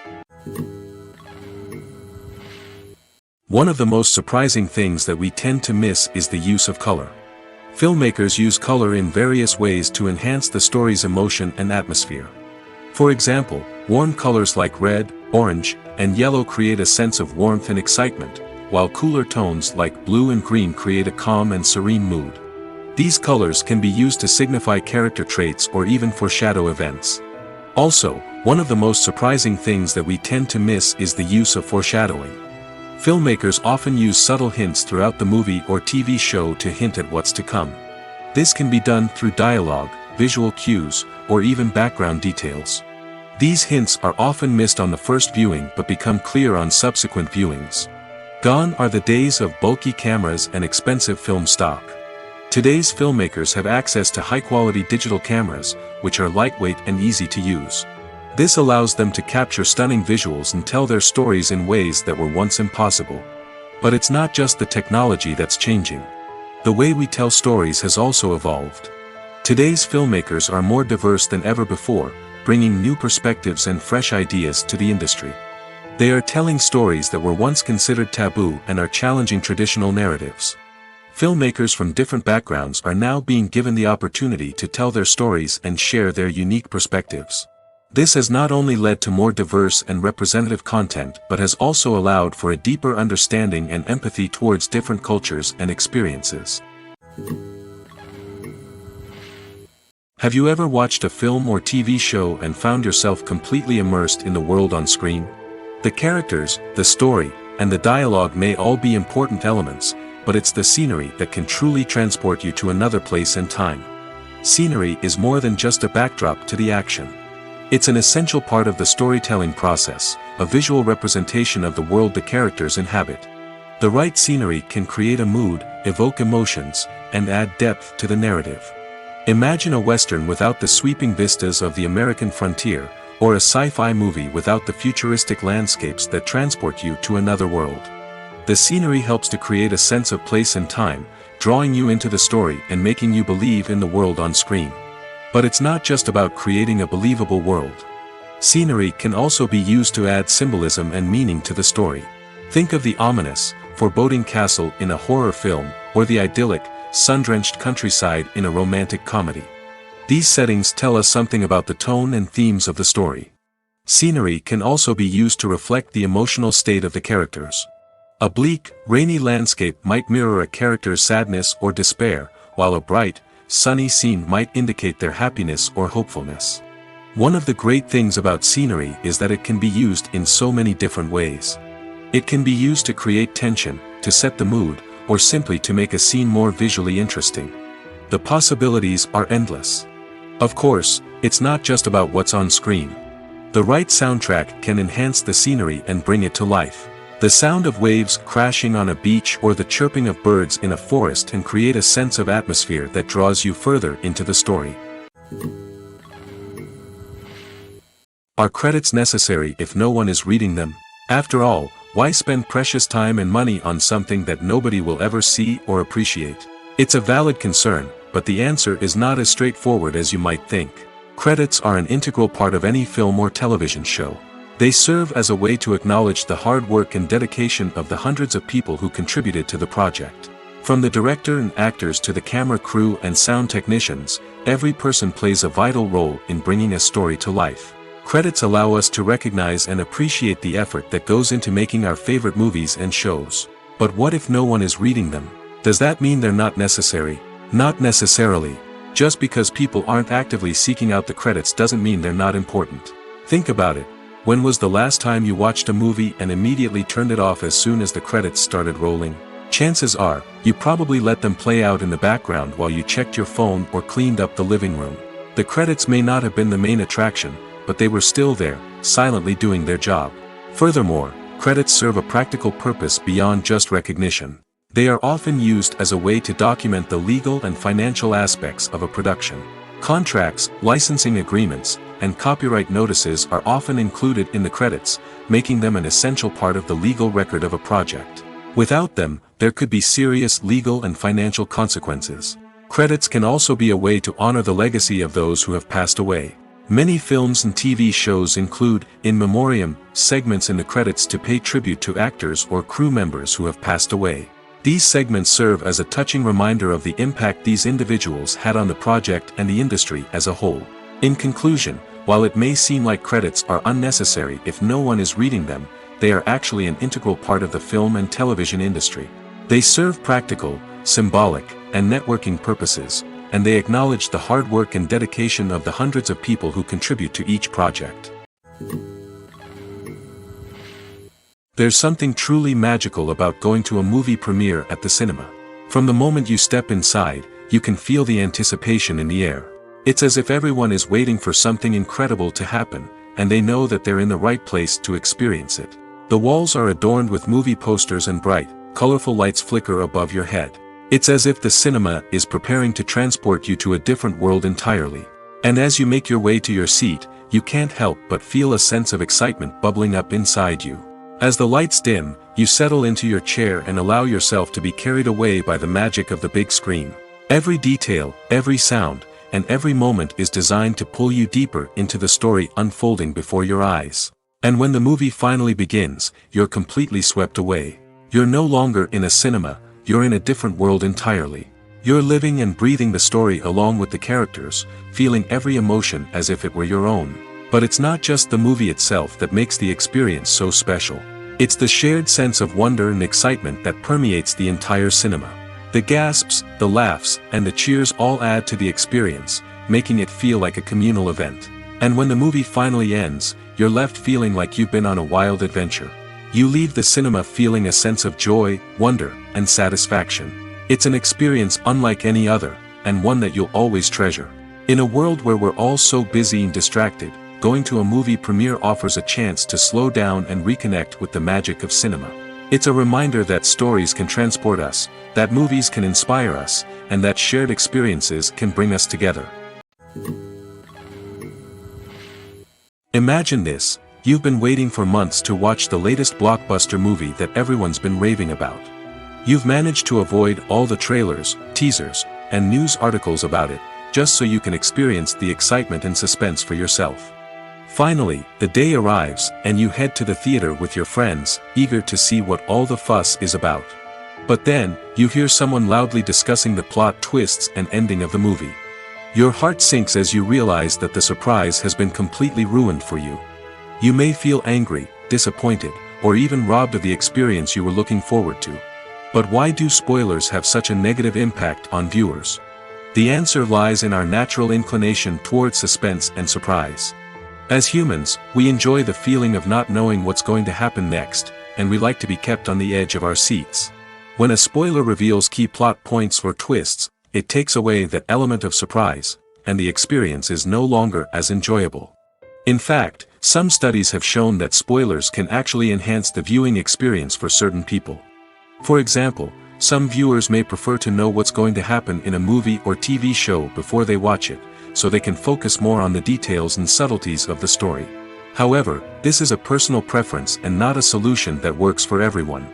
One of the most surprising things that we tend to miss is the use of color. Filmmakers use color in various ways to enhance the story's emotion and atmosphere. For example, warm colors like red, orange, and yellow create a sense of warmth and excitement, while cooler tones like blue and green create a calm and serene mood. These colors can be used to signify character traits or even foreshadow events. Also, one of the most surprising things that we tend to miss is the use of foreshadowing. Filmmakers often use subtle hints throughout the movie or TV show to hint at what's to come. This can be done through dialogue, visual cues, or even background details. These hints are often missed on the first viewing but become clear on subsequent viewings. Gone are the days of bulky cameras and expensive film stock. Today's filmmakers have access to high-quality digital cameras, which are lightweight and easy to use. This allows them to capture stunning visuals and tell their stories in ways that were once impossible. But it's not just the technology that's changing. The way we tell stories has also evolved. Today's filmmakers are more diverse than ever before, bringing new perspectives and fresh ideas to the industry. They are telling stories that were once considered taboo and are challenging traditional narratives. Filmmakers from different backgrounds are now being given the opportunity to tell their stories and share their unique perspectives. This has not only led to more diverse and representative content but has also allowed for a deeper understanding and empathy towards different cultures and experiences. Have you ever watched a film or TV show and found yourself completely immersed in the world on screen? The characters, the story, and the dialogue may all be important elements, but it's the scenery that can truly transport you to another place and time. Scenery is more than just a backdrop to the action. It's an essential part of the storytelling process, a visual representation of the world the characters inhabit. The right scenery can create a mood, evoke emotions, and add depth to the narrative. Imagine a Western without the sweeping vistas of the American frontier, or a sci-fi movie without the futuristic landscapes that transport you to another world. The scenery helps to create a sense of place and time, drawing you into the story and making you believe in the world on screen. But it's not just about creating a believable world. Scenery can also be used to add symbolism and meaning to the story. Think of the ominous, foreboding castle in a horror film, or the idyllic, sun-drenched countryside in a romantic comedy. These settings tell us something about the tone and themes of the story. Scenery can also be used to reflect the emotional state of the characters. A bleak, rainy landscape might mirror a character's sadness or despair, while a bright, sunny scene might indicate their happiness or hopefulness. One of the great things about scenery is that it can be used in so many different ways. It can be used to create tension, to set the mood, or simply to make a scene more visually interesting. The possibilities are endless. Of course, it's not just about what's on screen. The right soundtrack can enhance the scenery and bring it to life. The sound of waves crashing on a beach or the chirping of birds in a forest can create a sense of atmosphere that draws you further into the story. Are credits necessary if no one is reading them? After all, why spend precious time and money on something that nobody will ever see or appreciate? It's a valid concern, but the answer is not as straightforward as you might think. Credits are an integral part of any film or television show. They serve as a way to acknowledge the hard work and dedication of the hundreds of people who contributed to the project. From the director and actors to the camera crew and sound technicians, every person plays a vital role in bringing a story to life. Credits allow us to recognize and appreciate the effort that goes into making our favorite movies and shows. But what if no one is reading them? Does that mean they're not necessary? Not necessarily. Just because people aren't actively seeking out the credits doesn't mean they're not important. Think about it. When was the last time you watched a movie and immediately turned it off as soon as the credits started rolling? Chances are, you probably let them play out in the background while you checked your phone or cleaned up the living room. The credits may not have been the main attraction, but they were still there, silently doing their job. Furthermore, credits serve a practical purpose beyond just recognition. They are often used as a way to document the legal and financial aspects of a production. Contracts, licensing agreements, and copyright notices are often included in the credits, making them an essential part of the legal record of a project. Without them, there could be serious legal and financial consequences. Credits can also be a way to honor the legacy of those who have passed away. Many films and TV shows include, in memoriam, segments in the credits to pay tribute to actors or crew members who have passed away. These segments serve as a touching reminder of the impact these individuals had on the project and the industry as a whole. In conclusion, while it may seem like credits are unnecessary if no one is reading them, they are actually an integral part of the film and television industry. They serve practical, symbolic, and networking purposes, and they acknowledge the hard work and dedication of the hundreds of people who contribute to each project. There's something truly magical about going to a movie premiere at the cinema. From the moment you step inside, you can feel the anticipation in the air. It's as if everyone is waiting for something incredible to happen, and they know that they're in the right place to experience it. The walls are adorned with movie posters and bright, colorful lights flicker above your head. It's as if the cinema is preparing to transport you to a different world entirely. And as you make your way to your seat, you can't help but feel a sense of excitement bubbling up inside you. As the lights dim, you settle into your chair and allow yourself to be carried away by the magic of the big screen. Every detail, every sound, and every moment is designed to pull you deeper into the story unfolding before your eyes. And when the movie finally begins, you're completely swept away. You're no longer in a cinema, you're in a different world entirely. You're living and breathing the story along with the characters, feeling every emotion as if it were your own. But it's not just the movie itself that makes the experience so special. It's the shared sense of wonder and excitement that permeates the entire cinema. The gasps, the laughs, and the cheers all add to the experience, making it feel like a communal event. And when the movie finally ends, you're left feeling like you've been on a wild adventure. You leave the cinema feeling a sense of joy, wonder, and satisfaction. It's an experience unlike any other, and one that you'll always treasure. In a world where we're all so busy and distracted, going to a movie premiere offers a chance to slow down and reconnect with the magic of cinema. It's a reminder that stories can transport us, that movies can inspire us, and that shared experiences can bring us together. Imagine this: you've been waiting for months to watch the latest blockbuster movie that everyone's been raving about. You've managed to avoid all the trailers, teasers, and news articles about it, just so you can experience the excitement and suspense for yourself. Finally, the day arrives, and you head to the theater with your friends, eager to see what all the fuss is about. But then, you hear someone loudly discussing the plot twists and ending of the movie. Your heart sinks as you realize that the surprise has been completely ruined for you. You may feel angry, disappointed, or even robbed of the experience you were looking forward to. But why do spoilers have such a negative impact on viewers? The answer lies in our natural inclination toward suspense and surprise. As humans, we enjoy the feeling of not knowing what's going to happen next, and we like to be kept on the edge of our seats. When a spoiler reveals key plot points or twists, it takes away that element of surprise, and the experience is no longer as enjoyable. In fact, some studies have shown that spoilers can actually enhance the viewing experience for certain people. For example, some viewers may prefer to know what's going to happen in a movie or TV show before they watch it, so they can focus more on the details and subtleties of the story. However, this is a personal preference and not a solution that works for everyone.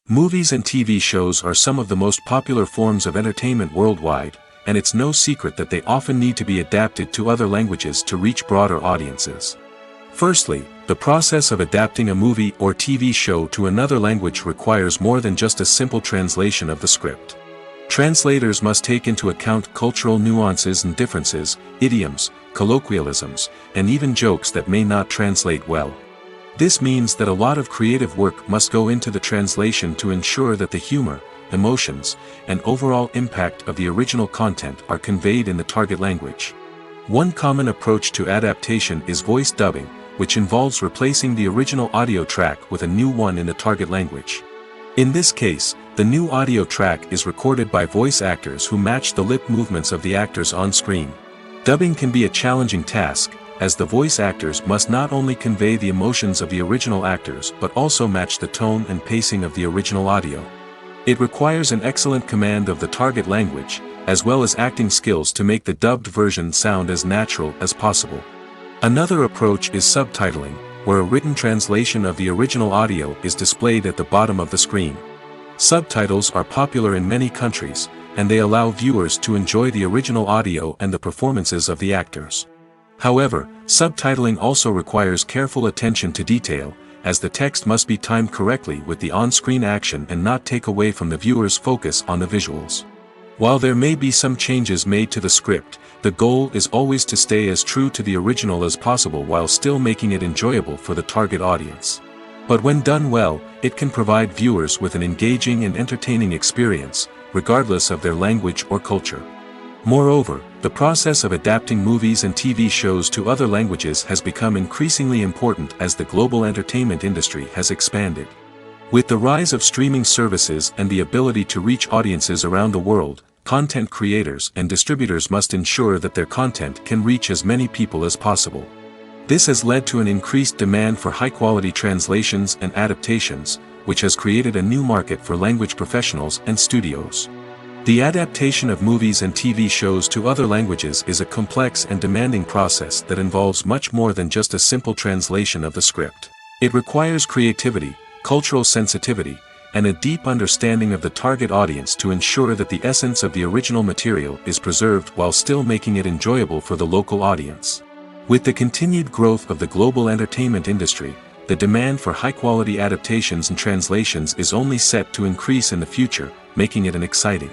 Movies and TV shows are some of the most popular forms of entertainment worldwide, and it's no secret that they often need to be adapted to other languages to reach broader audiences. Firstly, the process of adapting a movie or TV show to another language requires more than just a simple translation of the script. Translators must take into account cultural nuances and differences, idioms, colloquialisms, and even jokes that may not translate well. This means that a lot of creative work must go into the translation to ensure that the humor, emotions, and overall impact of the original content are conveyed in the target language. One common approach to adaptation is voice dubbing, which involves replacing the original audio track with a new one in the target language. In this case, the new audio track is recorded by voice actors who match the lip movements of the actors on screen. Dubbing can be a challenging task, as the voice actors must not only convey the emotions of the original actors but also match the tone and pacing of the original audio. It requires an excellent command of the target language, as well as acting skills to make the dubbed version sound as natural as possible. Another approach is subtitling, where a written translation of the original audio is displayed at the bottom of the screen. Subtitles are popular in many countries, and they allow viewers to enjoy the original audio and the performances of the actors. However, subtitling also requires careful attention to detail, as the text must be timed correctly with the on-screen action and not take away from the viewer's focus on the visuals. While there may be some changes made to the script, the goal is always to stay as true to the original as possible while still making it enjoyable for the target audience. But when done well, it can provide viewers with an engaging and entertaining experience, regardless of their language or culture. Moreover, the process of adapting movies and TV shows to other languages has become increasingly important as the global entertainment industry has expanded. With the rise of streaming services and the ability to reach audiences around the world, content creators and distributors must ensure that their content can reach as many people as possible. This has led to an increased demand for high-quality translations and adaptations, which has created a new market for language professionals and studios. The adaptation of movies and TV shows to other languages is a complex and demanding process that involves much more than just a simple translation of the script. It requires creativity, cultural sensitivity, and a deep understanding of the target audience to ensure that the essence of the original material is preserved while still making it enjoyable for the local audience. With the continued growth of the global entertainment industry, the demand for high-quality adaptations and translations is only set to increase in the future, making it an exciting